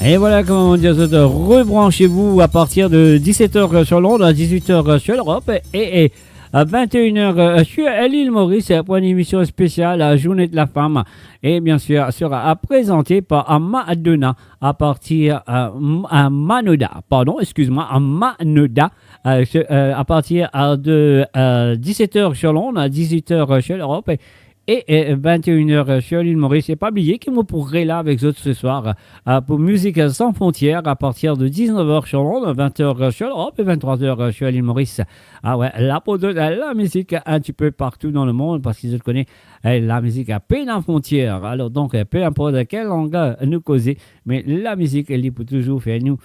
Et voilà comment on dit, rebranchez-vous à partir de 17h sur Londres, à 18h sur l'Europe et à 21h sur l'île Maurice pour une émission spéciale à Journée de la Femme. Et bien sûr, sera présentée par Madonna à partir à Manoda, à Manoda, à partir de 17h sur Londres, à 18h sur l'Europe. Et 21h sur l'île Maurice. Et pas oublier que vous pourrez là avec eux ce soir pour Musique sans frontières à partir de 19h sur Londres, 20h sur l'Europe et 23h sur l'île Maurice. Ah ouais, là pour la musique un petit peu partout dans le monde parce qu'ils connaissent la musique à peine en frontières. Alors donc, peu importe quelle langue nous causer, mais la musique, elle peut toujours faire nous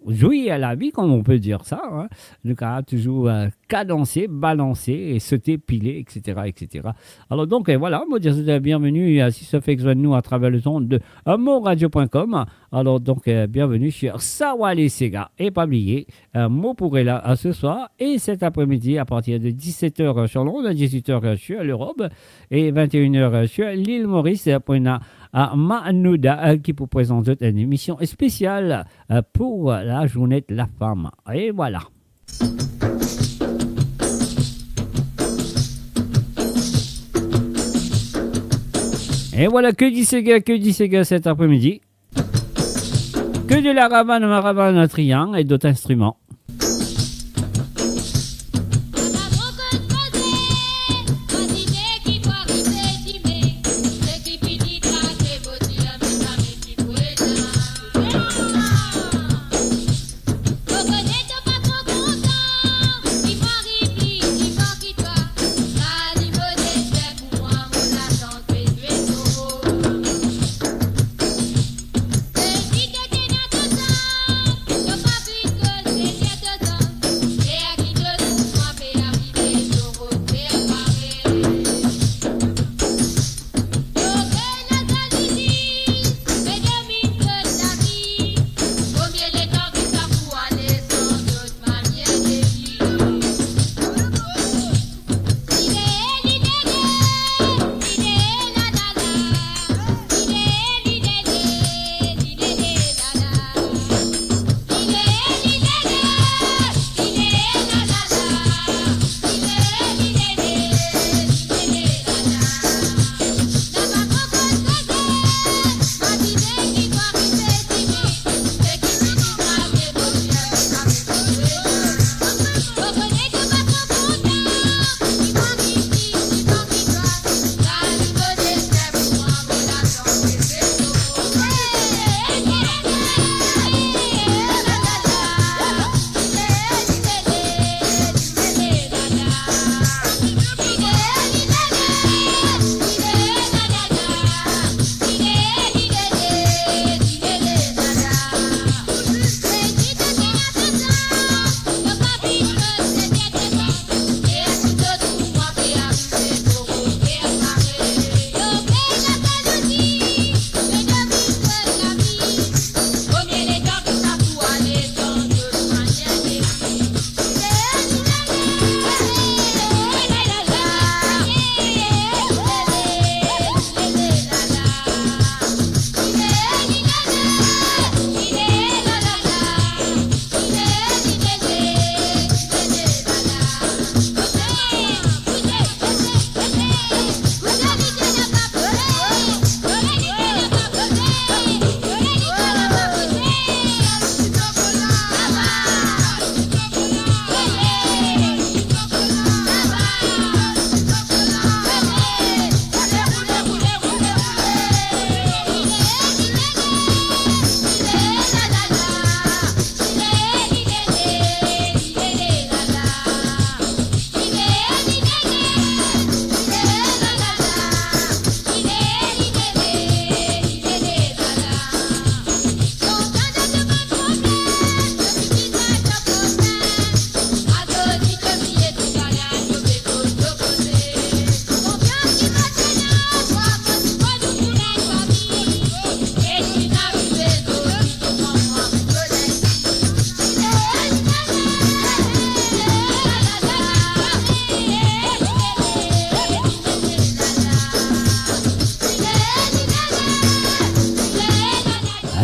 jouer à la vie, comme on peut dire ça. Hein. Donc, toujours cadencer, balancer et sauter, piler, etc., etc. Alors donc, voilà, moi dire bienvenue si ça fait que nous à travers le son de moradio.com. Alors donc, bienvenue sur Sawale Sega. Et pas oublier, Mo pourrait là ce soir et cet après-midi à partir de 17h sur Londres, 18h sur l'Europe et 21h sur l'île Maurice pour à Manoda qui vous présente une émission spéciale pour la Journée de la Femme. Et voilà. Et voilà, que dit Sega cet après-midi. Que de la maravane triangle et d'autres instruments. Yo pas vu que c'est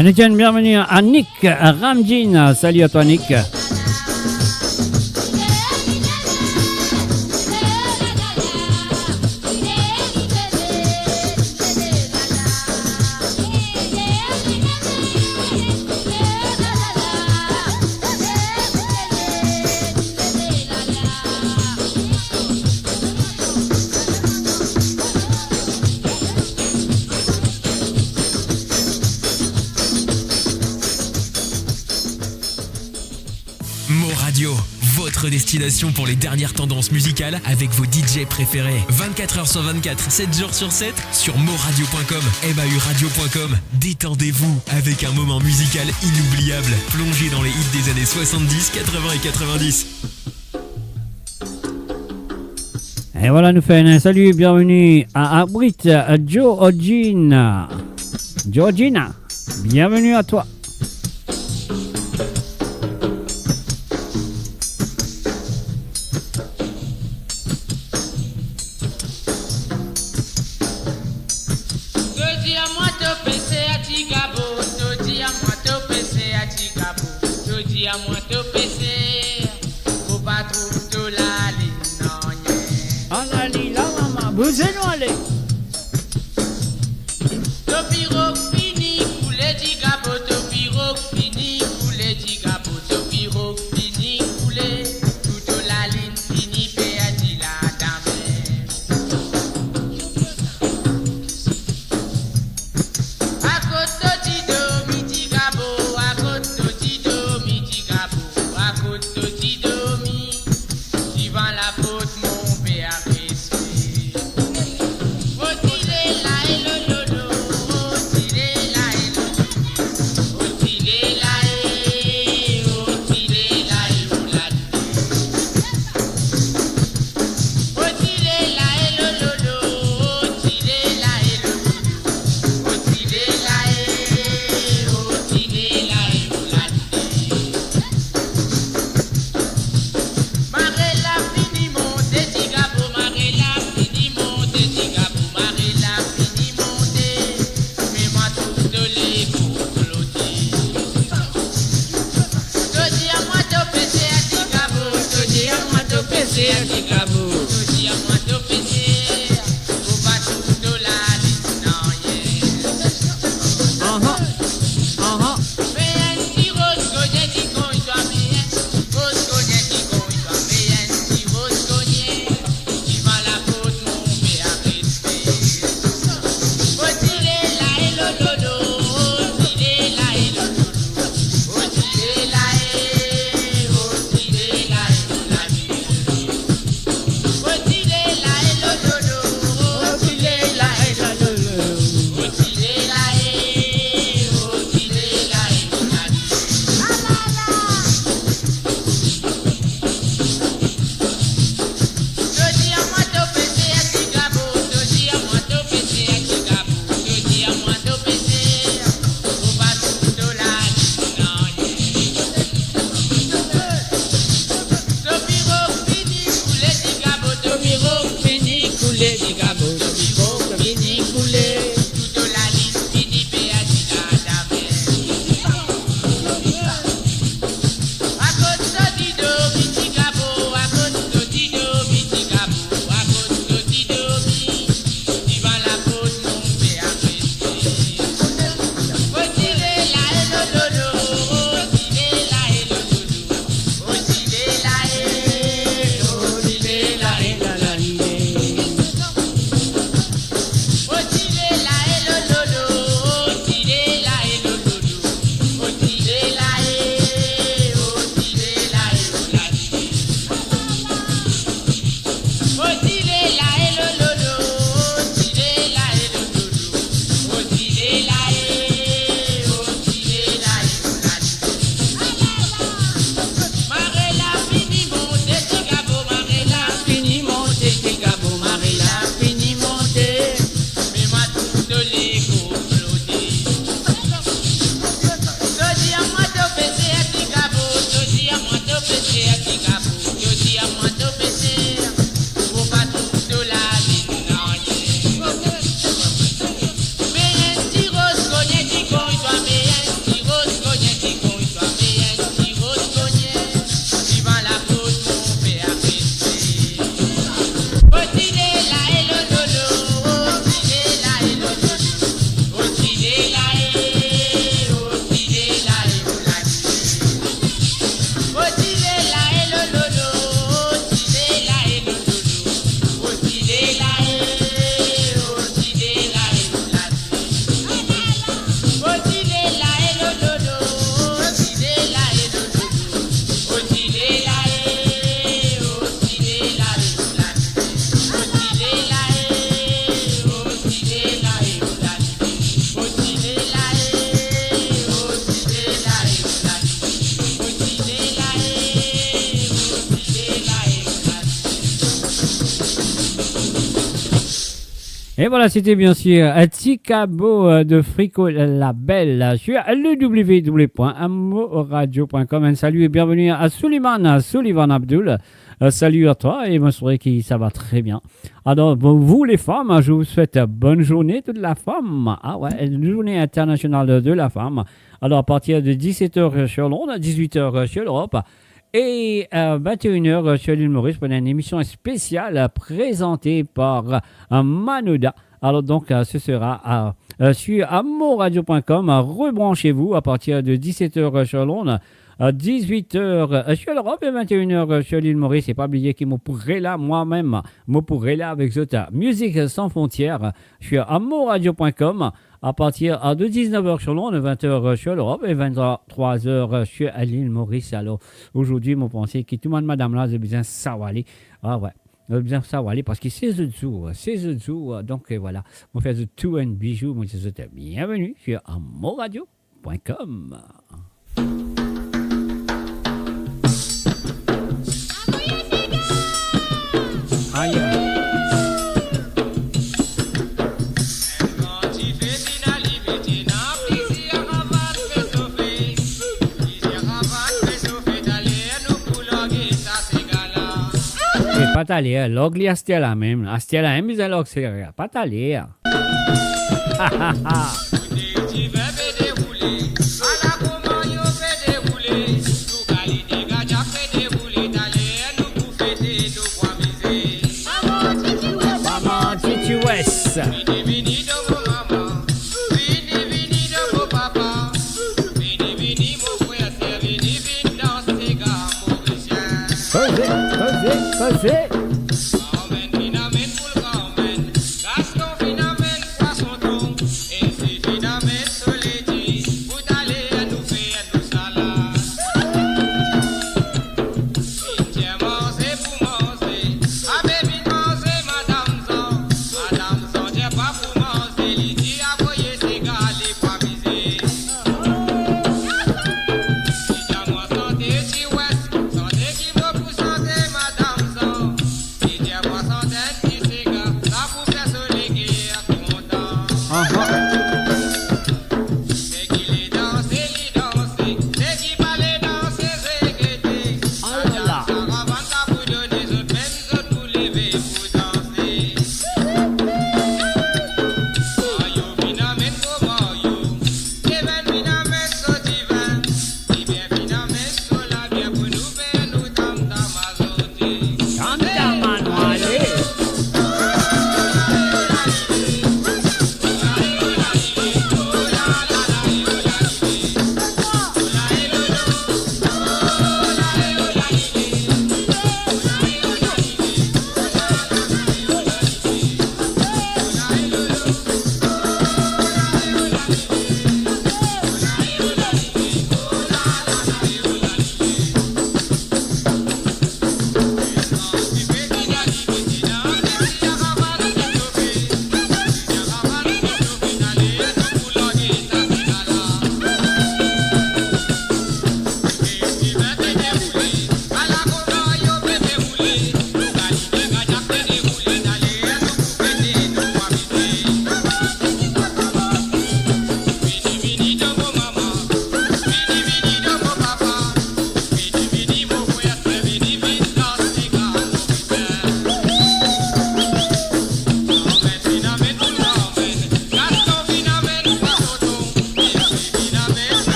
Allez, tiens, bienvenue à Nick Ramjin. Salut à toi, Nick. Destination pour les dernières tendances musicales avec vos DJ préférés. 24h sur 24, 7 jours sur 7 sur moradio.com, mauradio.com. Détendez-vous avec un moment musical inoubliable. Plongez dans les hits des années 70, 80 et 90. Et voilà, nous faisons un salut, bienvenue à Abrit, Georgina. Georgina, bienvenue à toi. Vous allez aller. Et voilà, c'était bien sûr Ticabo de Frico Label sur le www.amoradio.com. Un salut et bienvenue à Sullivan Abdul. Salut à toi et ma soirée qui ça va très bien. Alors, bon, vous les femmes, je vous souhaite bonne journée de la femme. Ah ouais, une journée internationale de la femme. Alors, à partir de 17h sur Londres, 18h sur l'Europe. Et 21h sur l'île Maurice pour une émission spéciale présentée par Manoda. Alors donc ce sera sur amoradio.com. Rebranchez-vous à partir de 17h sur Londres, 18h sur l'Europe et 21h sur l'île Maurice. Et pas oublier que je pourrai là moi-même, je pourrai là avec Zota. Musique sans frontières sur amoradio.com. À partir de 19h sur Londres, 20h sur l'Europe et 23h sur l'île Maurice. Alors, aujourd'hui, je pensais que tout le monde, madame, là, j'ai besoin de savoir. Ah ouais, j'ai besoin de savoir parce que c'est le jour. Donc, voilà. On fait tout un bijou. Moi, je vous souhaite bienvenue sur amoradio.com. Aïe. Pas t'aller, log li Astella même. Astella aime bien log c'est pas t'aller. Maman, tu es. Fazer.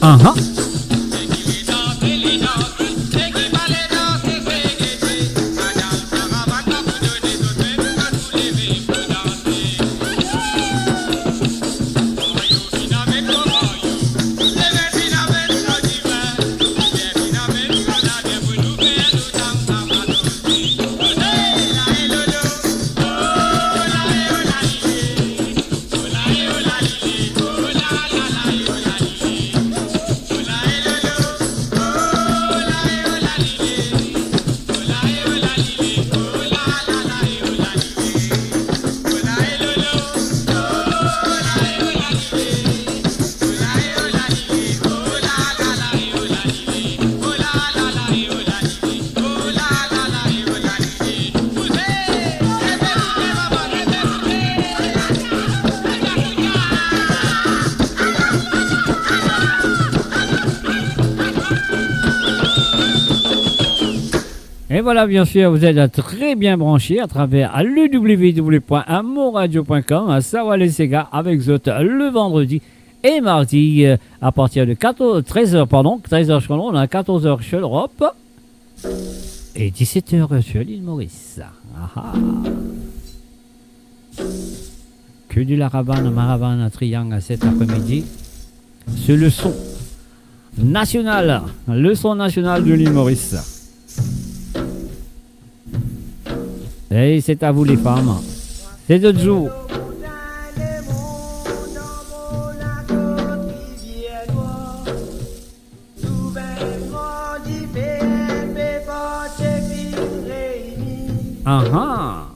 La Et voilà, bien sûr, vous êtes très bien branchés à travers le www.moradio.com à Sawale Sega avec vous le vendredi et mardi à partir de 13h, 13h sur Londres, à 14h sur l'Europe et 17h sur l'île Maurice. Ah. Que du Maravane, Triangle cet après-midi. C'est le son national de l'île Maurice. Et c'est à vous les femmes. C'est de jour. Ah ah.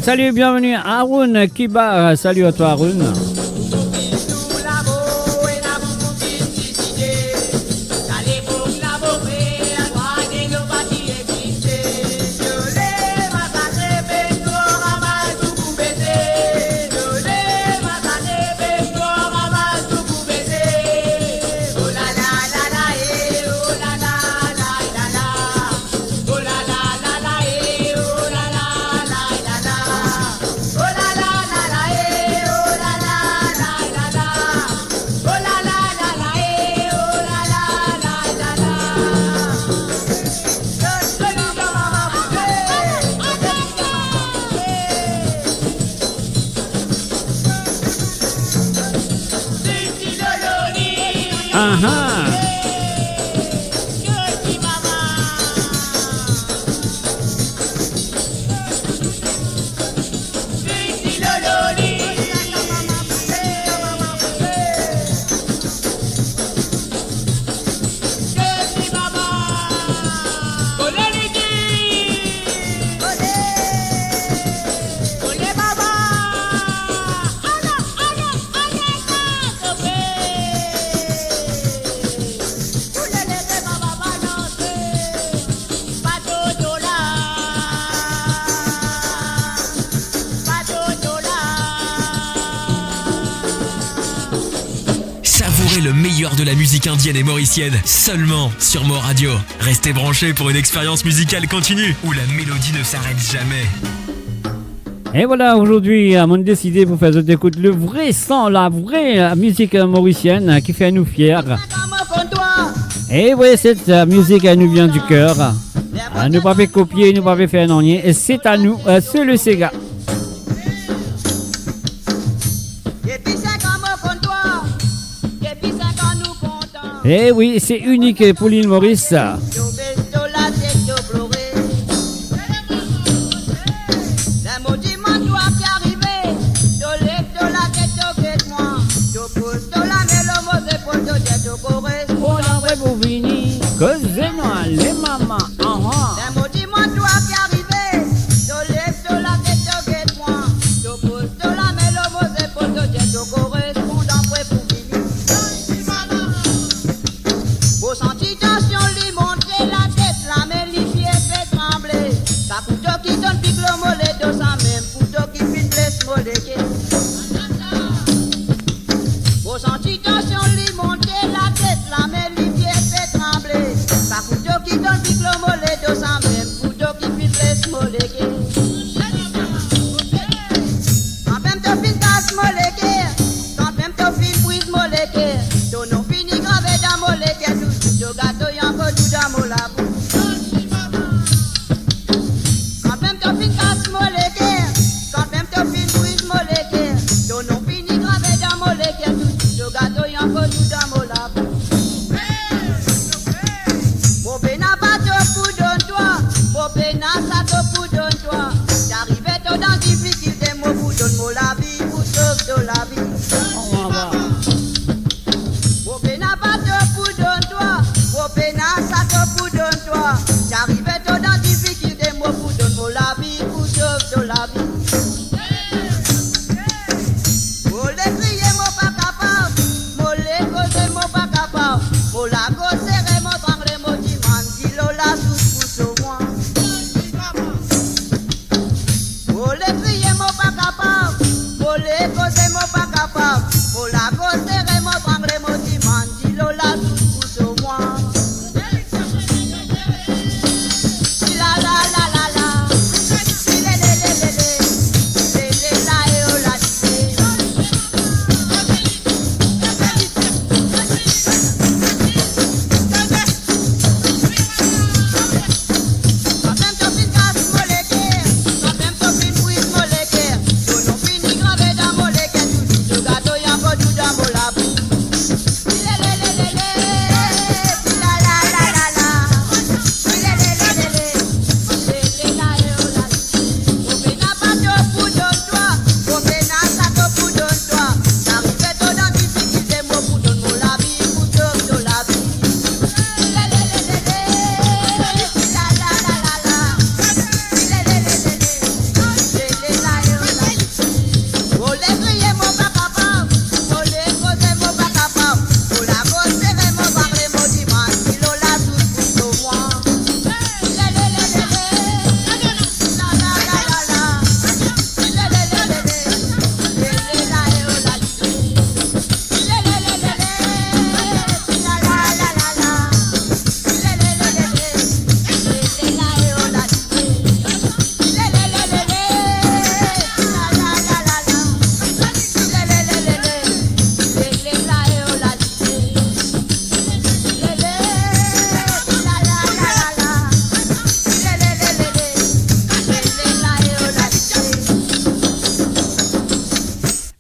Salut, bienvenue Haroun Kiba, salut à toi Haroun. Le meilleur de la musique indienne et mauricienne, seulement sur Mo Radio. Restez branchés pour une expérience musicale continue, où la mélodie ne s'arrête jamais. Et voilà, aujourd'hui, on a décidé de vous faire écouter le vrai son, la vraie musique mauricienne qui fait nous fiers. Et oui, cette musique, elle nous vient du cœur. Elle ne pas fait copier, ne pas fait faire non rien. Et c'est à nous, c'est le Sega. Eh oui, c'est unique pour l'île Maurice. Les mamans, Vos sensations les montrer.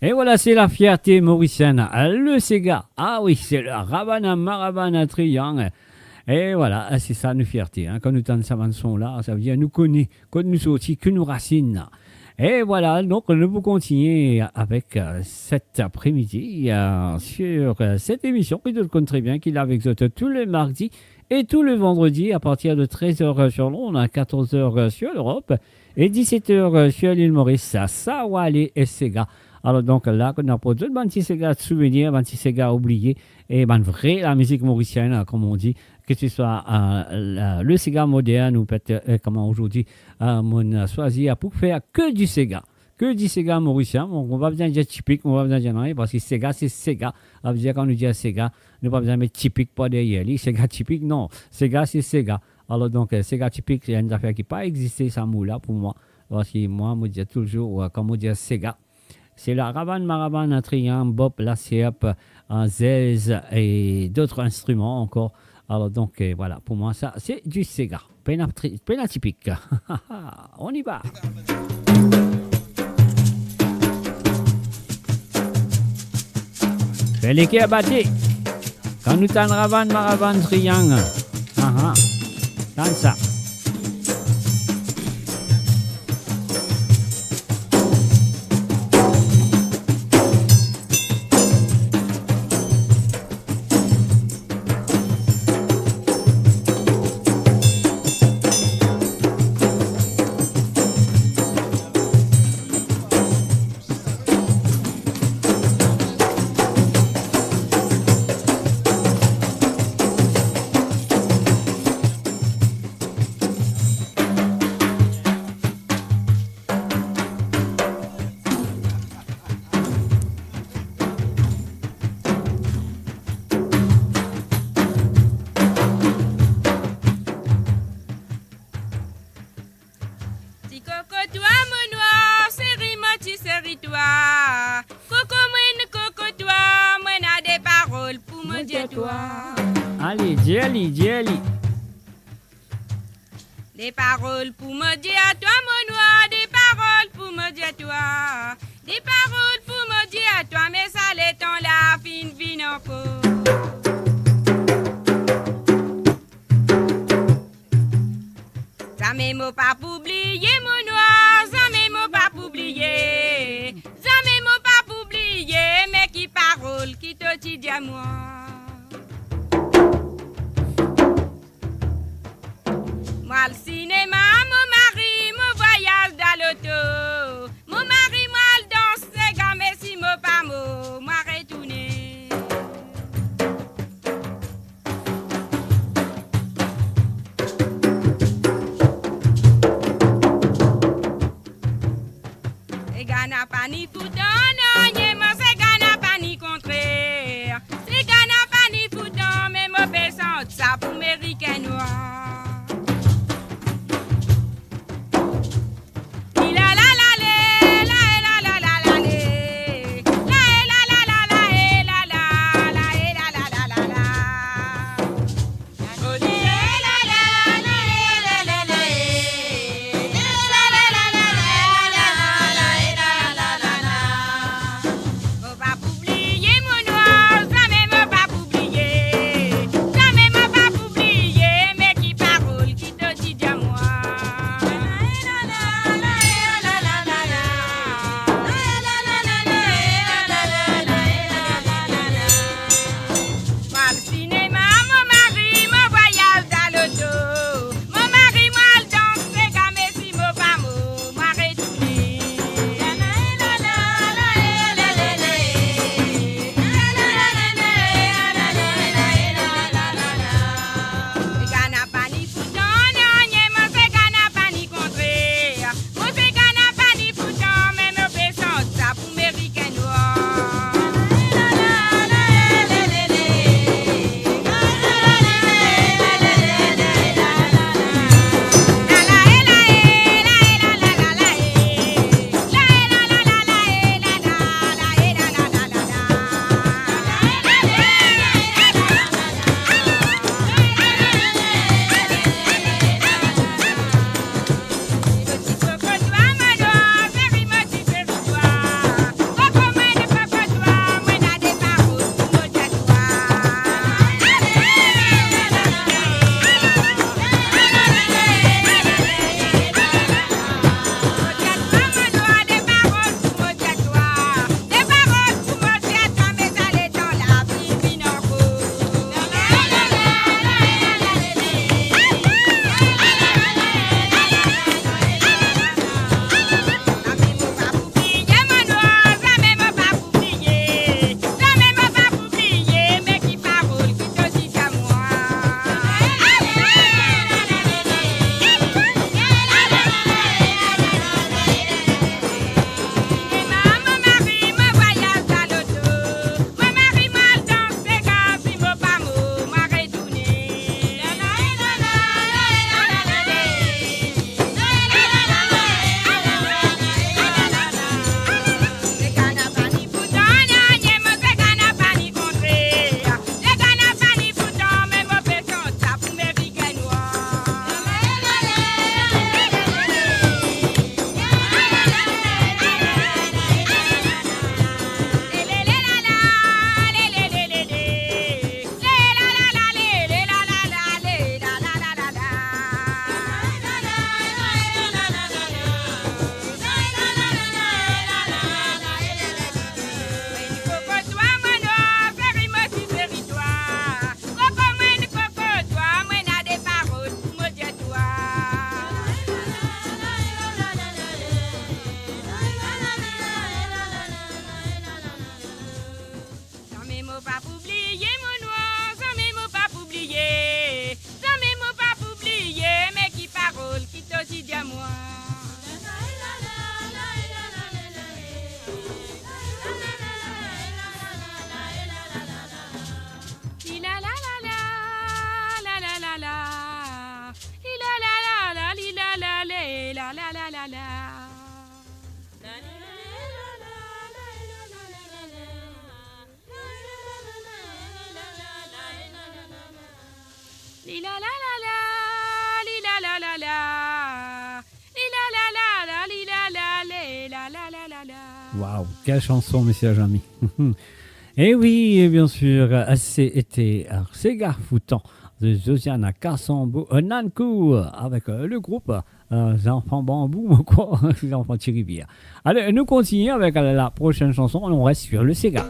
Et voilà, c'est la fierté mauricienne. Le Sega. Ah oui, c'est le Rabana Marabana Triangle. Et voilà, c'est ça notre fierté. Quand nous entendons cette chanson-là, ça veut dire nous connaît, quand nous aussi que nous racines. Et voilà, donc nous pouvons continuer avec cet après-midi sur cette émission qui nous connaît très bien, qu'il est avec vous tous les mardis et tous les vendredis à partir de 13h sur Londres, à 14h sur l'Europe et 17h sur l'île Maurice, à Sawale et Sega. Alors donc là, on a produit un petit Sega de souvenirs, un petit Sega oublié et ben vrai la musique mauricienne, comme on dit, que ce soit le Sega moderne ou peut-être comment aujourd'hui on a choisi pour faire que du Sega mauricien. Donc, on va bien dire typique, on va bien dire non, parce que Sega c'est Sega. Ça veut dire quand on dit Sega, on ne va pas bien mettre typique pas derrière lui. Sega typique, non. Sega c'est Sega. Alors donc Sega typique, c'est une affaire qui n'a pas existé ça mot-là pour moi. Parce que moi, je dis toujours, quand on dit Sega, c'est la Raban Maraban, un triangle, Bob, la sierpe, un zez et d'autres instruments encore. Alors donc voilà, pour moi ça c'est du Sega, pénatypique. On y va. Fais les quais abattés. Quand nous t'en Raban Maraban triangle. Dans ça. Allez, Jelly. Des paroles pour me dire à toi, mon noir, des paroles pour me dire à toi. Des paroles pour me dire à toi, mais ça l'est en la fine encore. Ça m'aime pas pour oublier, mon noir, ça m'aime pas pour oublier. Ça m'aime pas pour oublier, mais qui parole, qui te dit à moi. Moi, le cinéma, mon mari, mon voyage dans l'auto. Mon mari, moi, le danse, c'est gars, mais si mon pas mot, moi, retourner. Et gars n'a pas ni foutu, non, yé, moi, c'est gars n'a pas ni contraire. C'est gars n'a pas ni foutu, mais mon baissant, ça pour Américain noir. Waouh, quelle chanson, monsieur Jamy. Et oui, et bien sûr, c'était Sega Foutan de Josiane Kassambo Nankou avec le groupe Les Enfants Bambou, quoi, les Enfants Chiribia. Allez, nous continuons avec la prochaine chanson, on reste sur le Sega.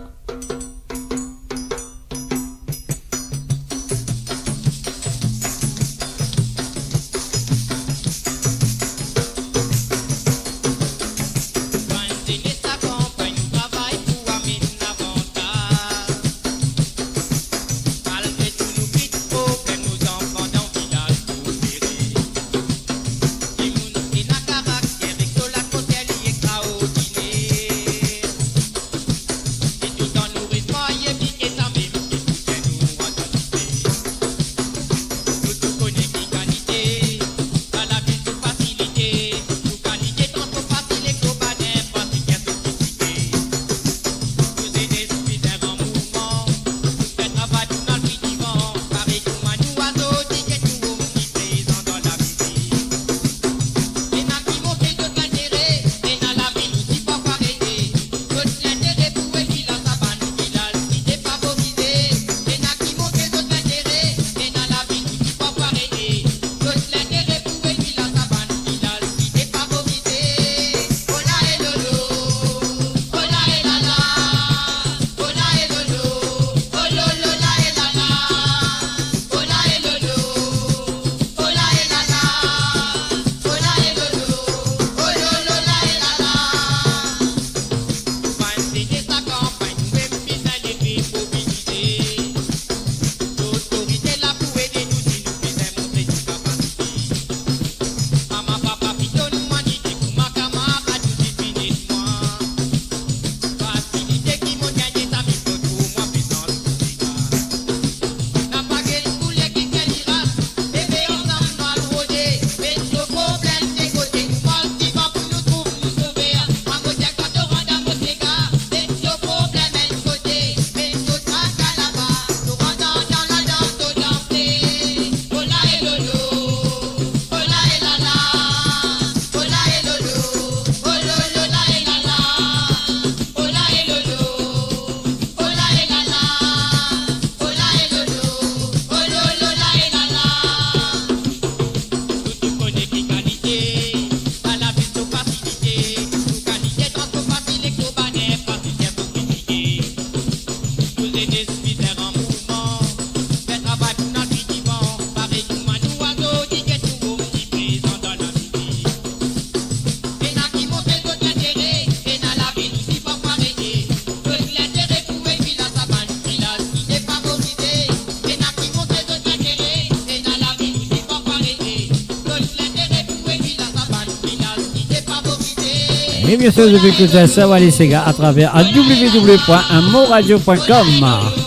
Et bien sûr, je vais écouter Sawa les Sega à travers www.moradio.com.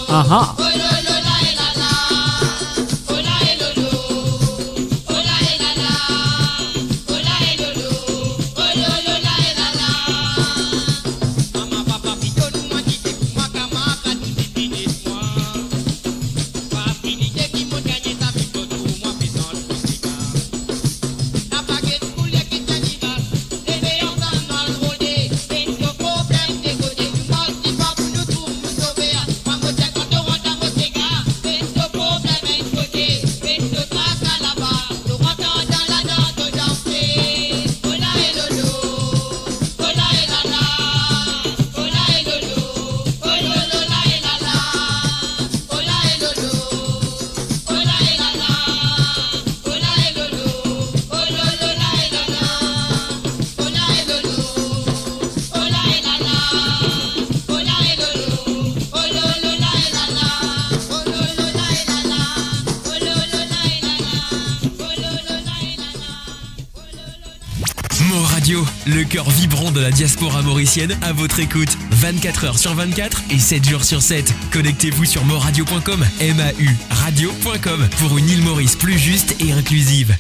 Aha. Le cœur vibrant de la diaspora mauricienne à votre écoute 24 heures sur 24 et 7 jours sur 7. Connectez-vous sur moradio.com, MAU radio.com pour une île Maurice plus juste et inclusive.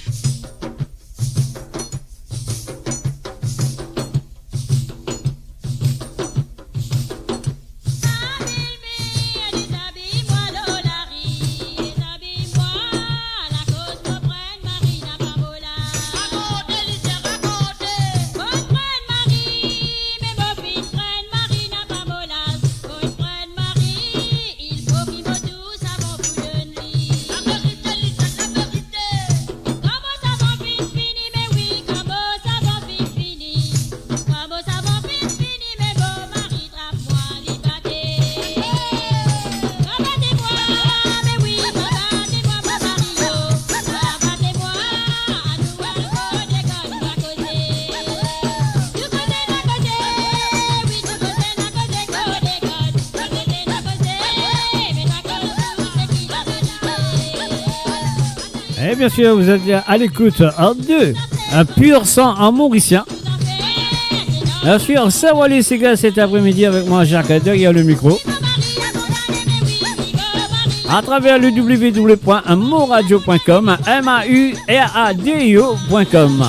Et bien sûr, vous êtes à l'écoute de un pur sang en mauricien. Bien sûr, Sawale Sega cet après-midi avec moi, Jacques, derrière le micro. À travers le www.moradio.com, MAURADIO.com.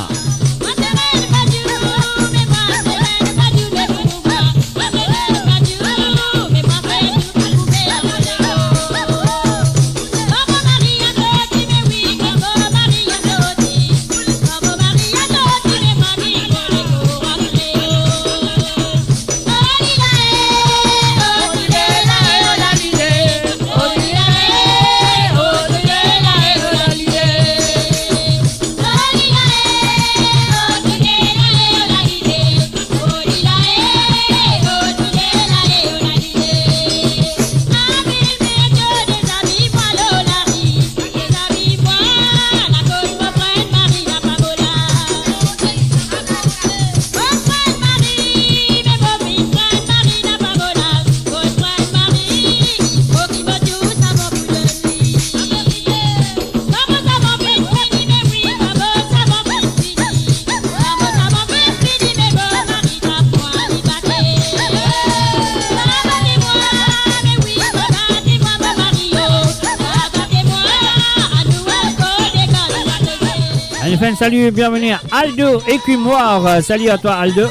Salut et bienvenue à Aldo Écumoire. Salut à toi Aldo.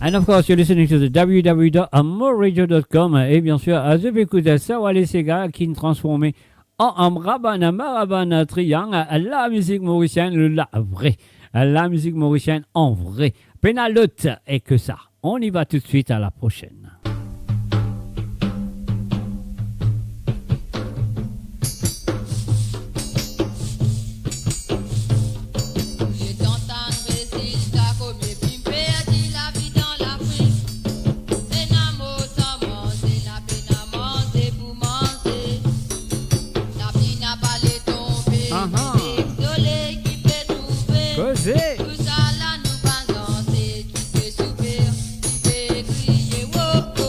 And of course, you're listening to the www.amoradio.com et bien sûr, à écouter Sawale Sega qui est transformé en Rabana Marabana Triangle, la musique mauricienne, la musique mauricienne en vrai. Pénalote et que ça. On y va tout de suite à la prochaine. Tout ça là nous pas danser, tu peux souffrir, tu peux crier, wow.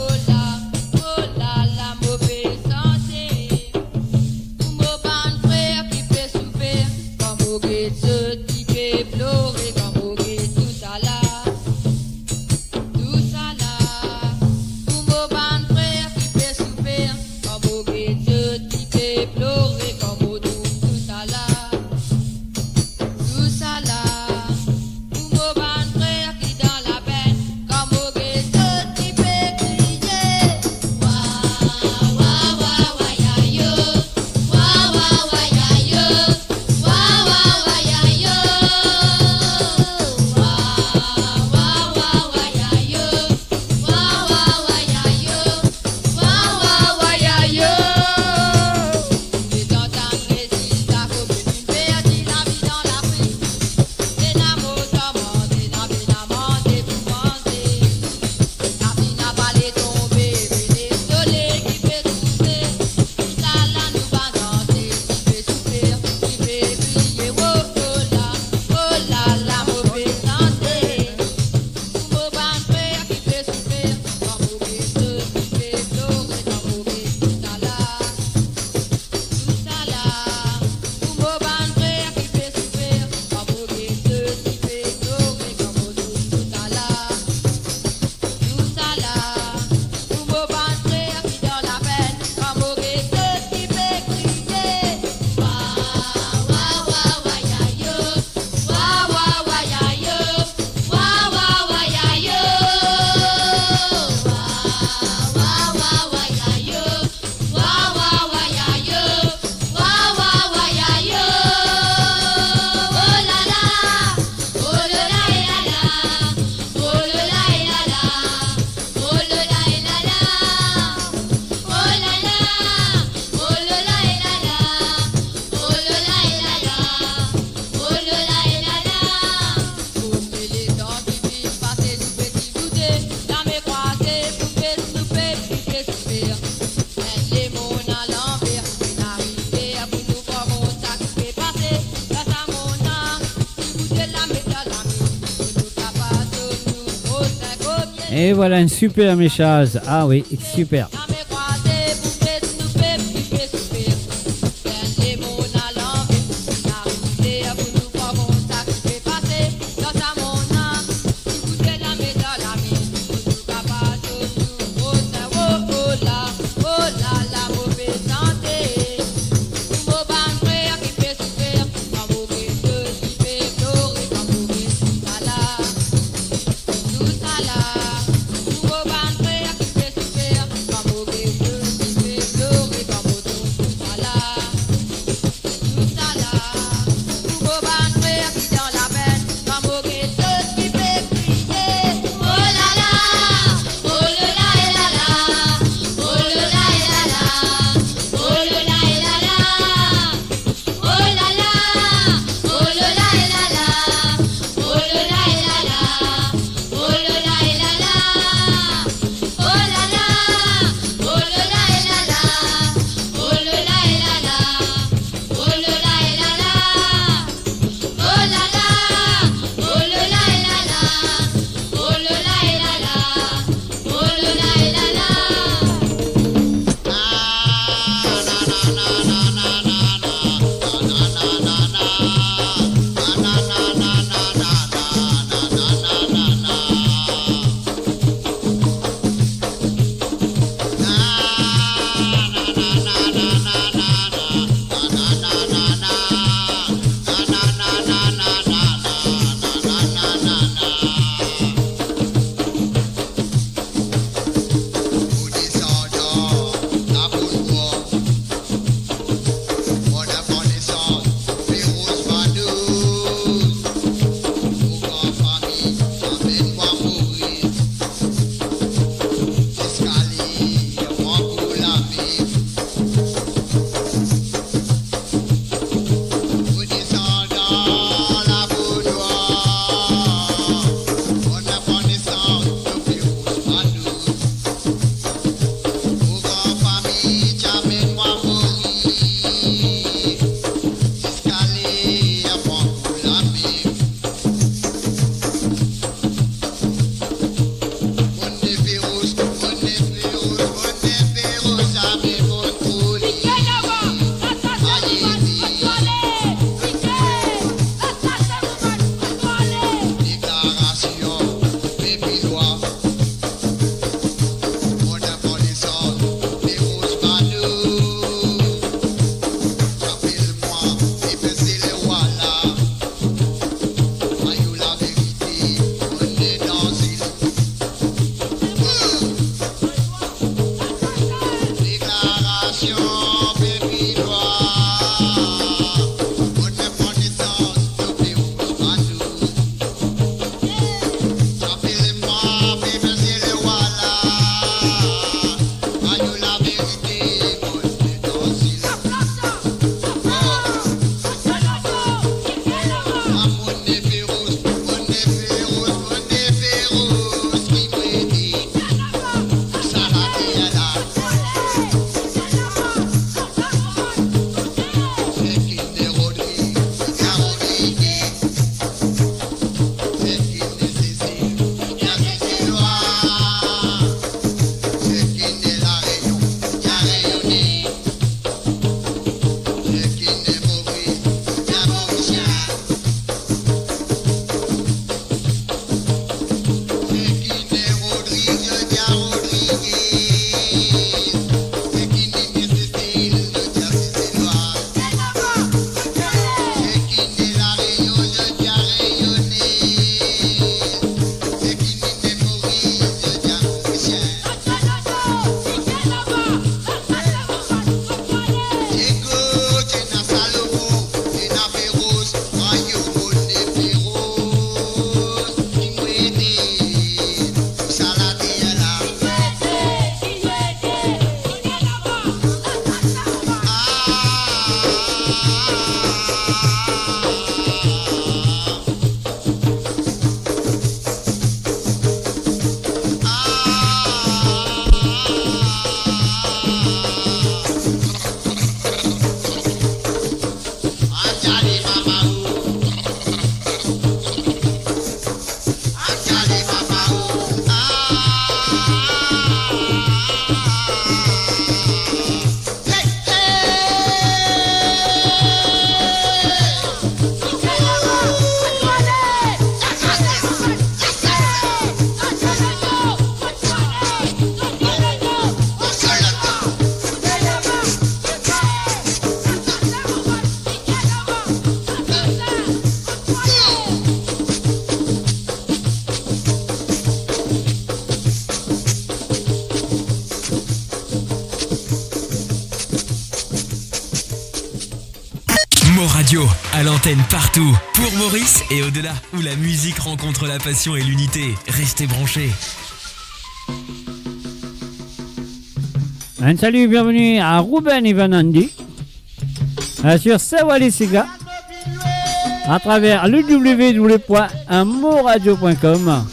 Et voilà une super méchage. Ah oui, super. Mo Radio, à l'antenne partout, pour Maurice et au-delà, où la musique rencontre la passion et l'unité. Restez branchés. Un salut, bienvenue à Ruben Ivanandi sur Sawale Sega à travers le www.moradio.com.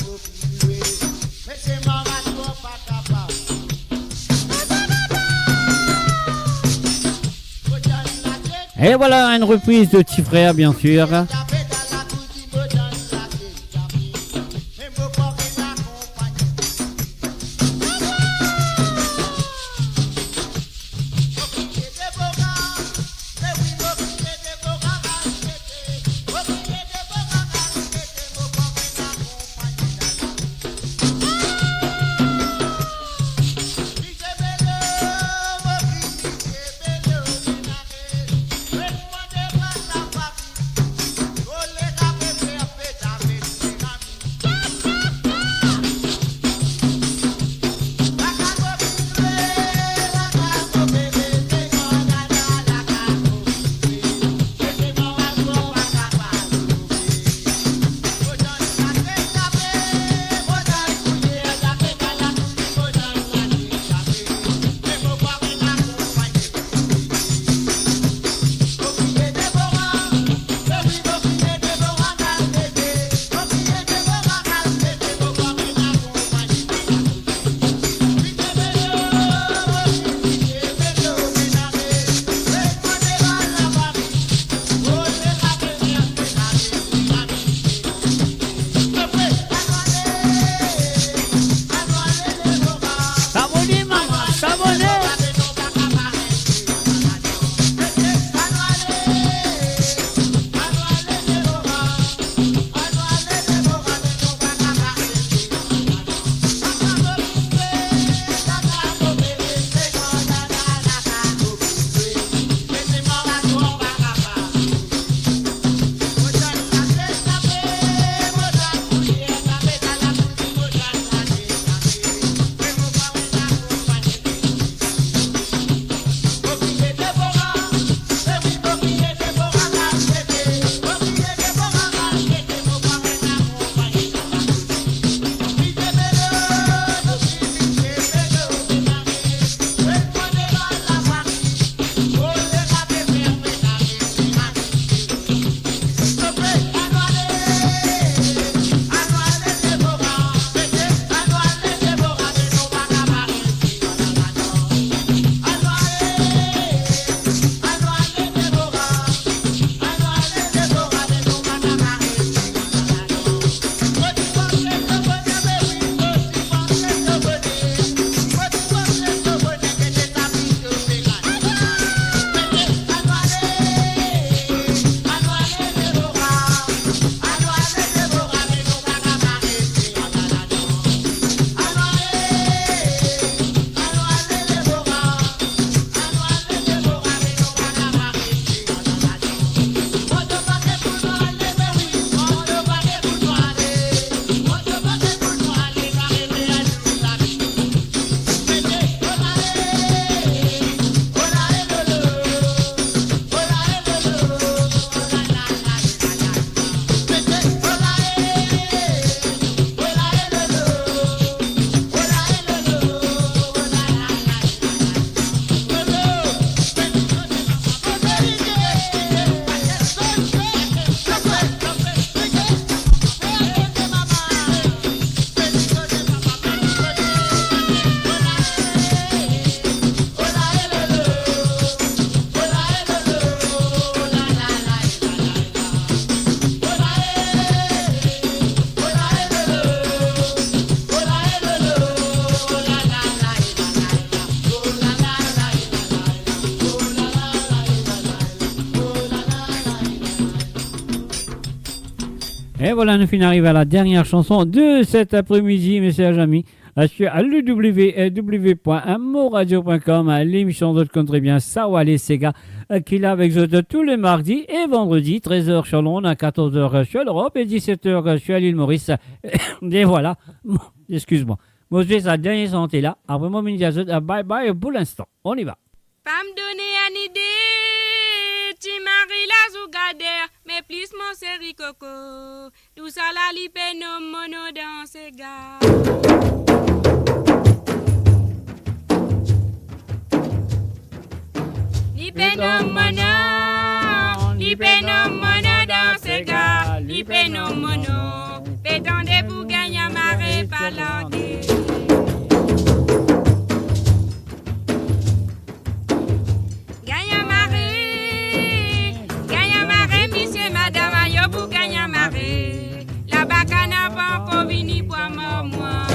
Et voilà une reprise de Petit Frère, bien sûr. Et voilà, nous finissons arrivé à la dernière chanson de cet après-midi, messieurs et amis. Sur www.moradio.com, l'émission de Country bien Sawale Sega, qui est là avec vous tous les mardis et vendredis, 13h sur Londres, à 14h sur l'Europe et 17h sur l'île Maurice. Et voilà, excuse-moi. Moi, je vais sa dernière santé là. Après moi, bye bye pour l'instant. On y va. Pas me donner une idée, ti mari la zougader, mais plus mon série coco. Tout ça la lipe no mono dans ses gars. Lipe no mono dans ses gars. Lipe no mono, pétendez pour gagner marée palandé. La bacana va encore venir pour moi.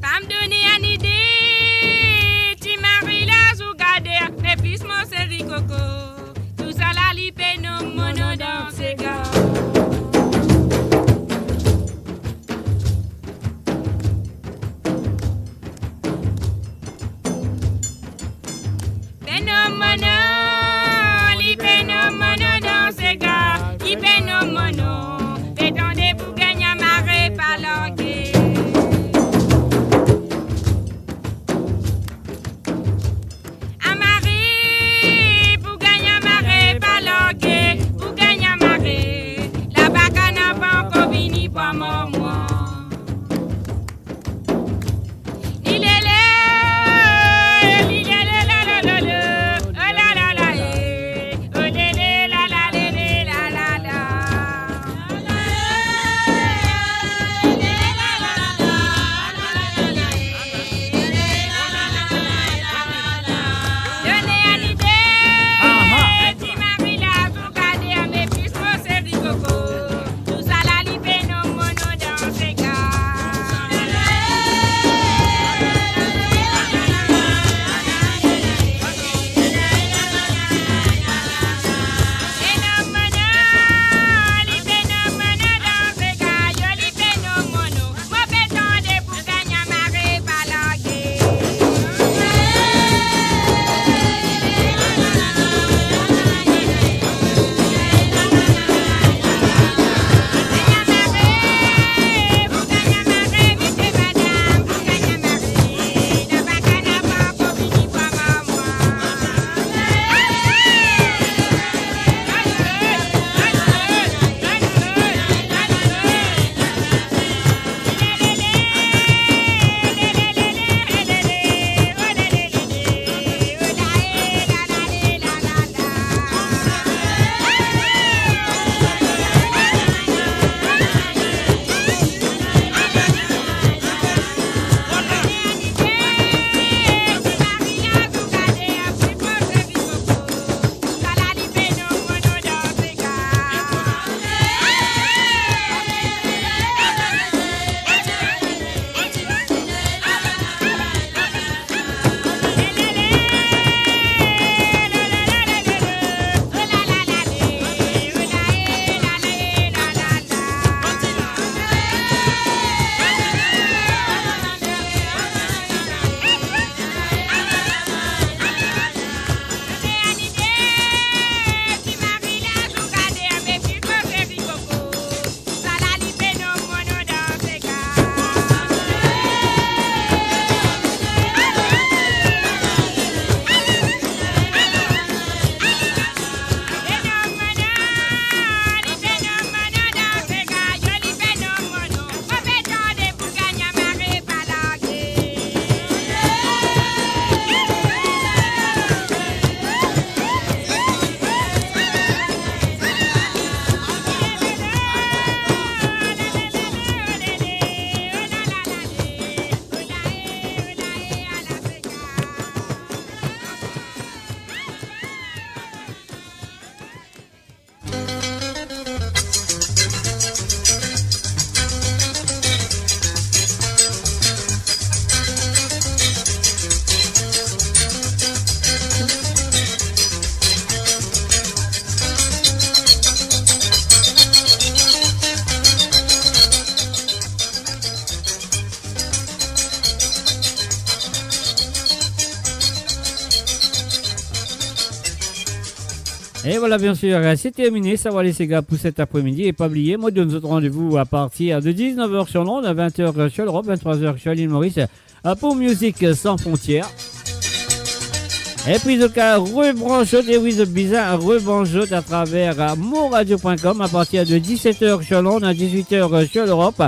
Pas me donner une idée, tu maries la zougader, mais plus mon série coco. Tout ça la Et voilà, bien sûr, c'est terminé. Ça va les gars pour cet après-midi. Et pas oublier, moi, de notre rendez-vous à partir de 19h sur Londres, 20h sur l'Europe, 23h sur l'île Maurice, pour Musique sans frontières. Et puis, le cas, rebranchote, et oui, c'est bizarre, rebranchote à travers moradio.com à partir de 17h sur Londres, à 18h sur l'Europe.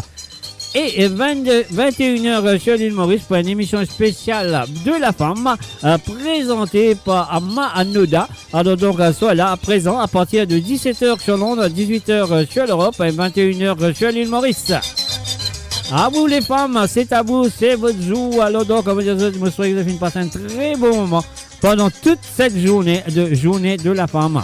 Et 21h sur l'île Maurice pour une émission spéciale de la femme présentée par Amma Anoda. Alors donc soit là à présent à partir de 17h sur Londres, 18h sur l'Europe et 21h sur l'île Maurice. À vous les femmes, c'est à vous, c'est votre jour. Alors donc, comme je vous souhaite que vous avez passé un très bon moment pendant toute cette journée de la femme.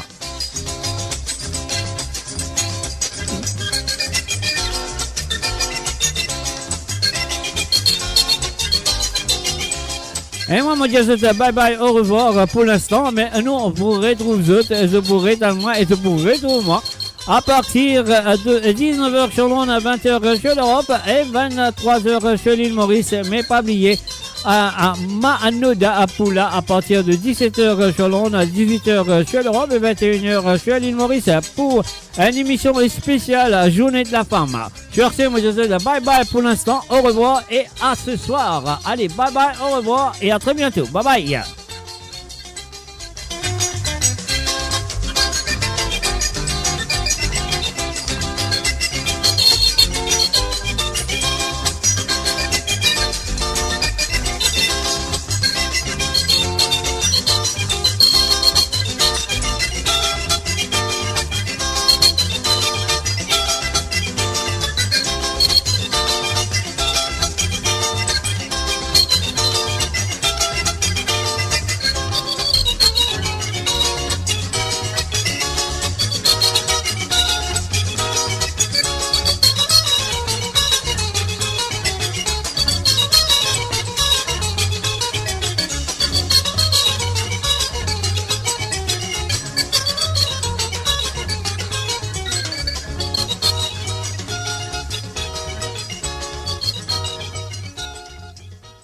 Et moi, je vous dis bye bye, au revoir pour l'instant, mais nous, on vous retrouve, je vous retrouve moi et je vous retrouve moi à partir de 19h sur Londres, 20h sur l'Europe et 23h sur l'île Maurice, mais pas oublier à Mahanoda à Poula à partir de 17h sur Londres, 18h sur l'Europe et 21h sur l'île Maurice pour une émission spéciale Journée de la femme. Sur ce, moi je vous dis bye bye pour l'instant, au revoir et à ce soir. Allez, bye bye, au revoir et à très bientôt. Bye bye.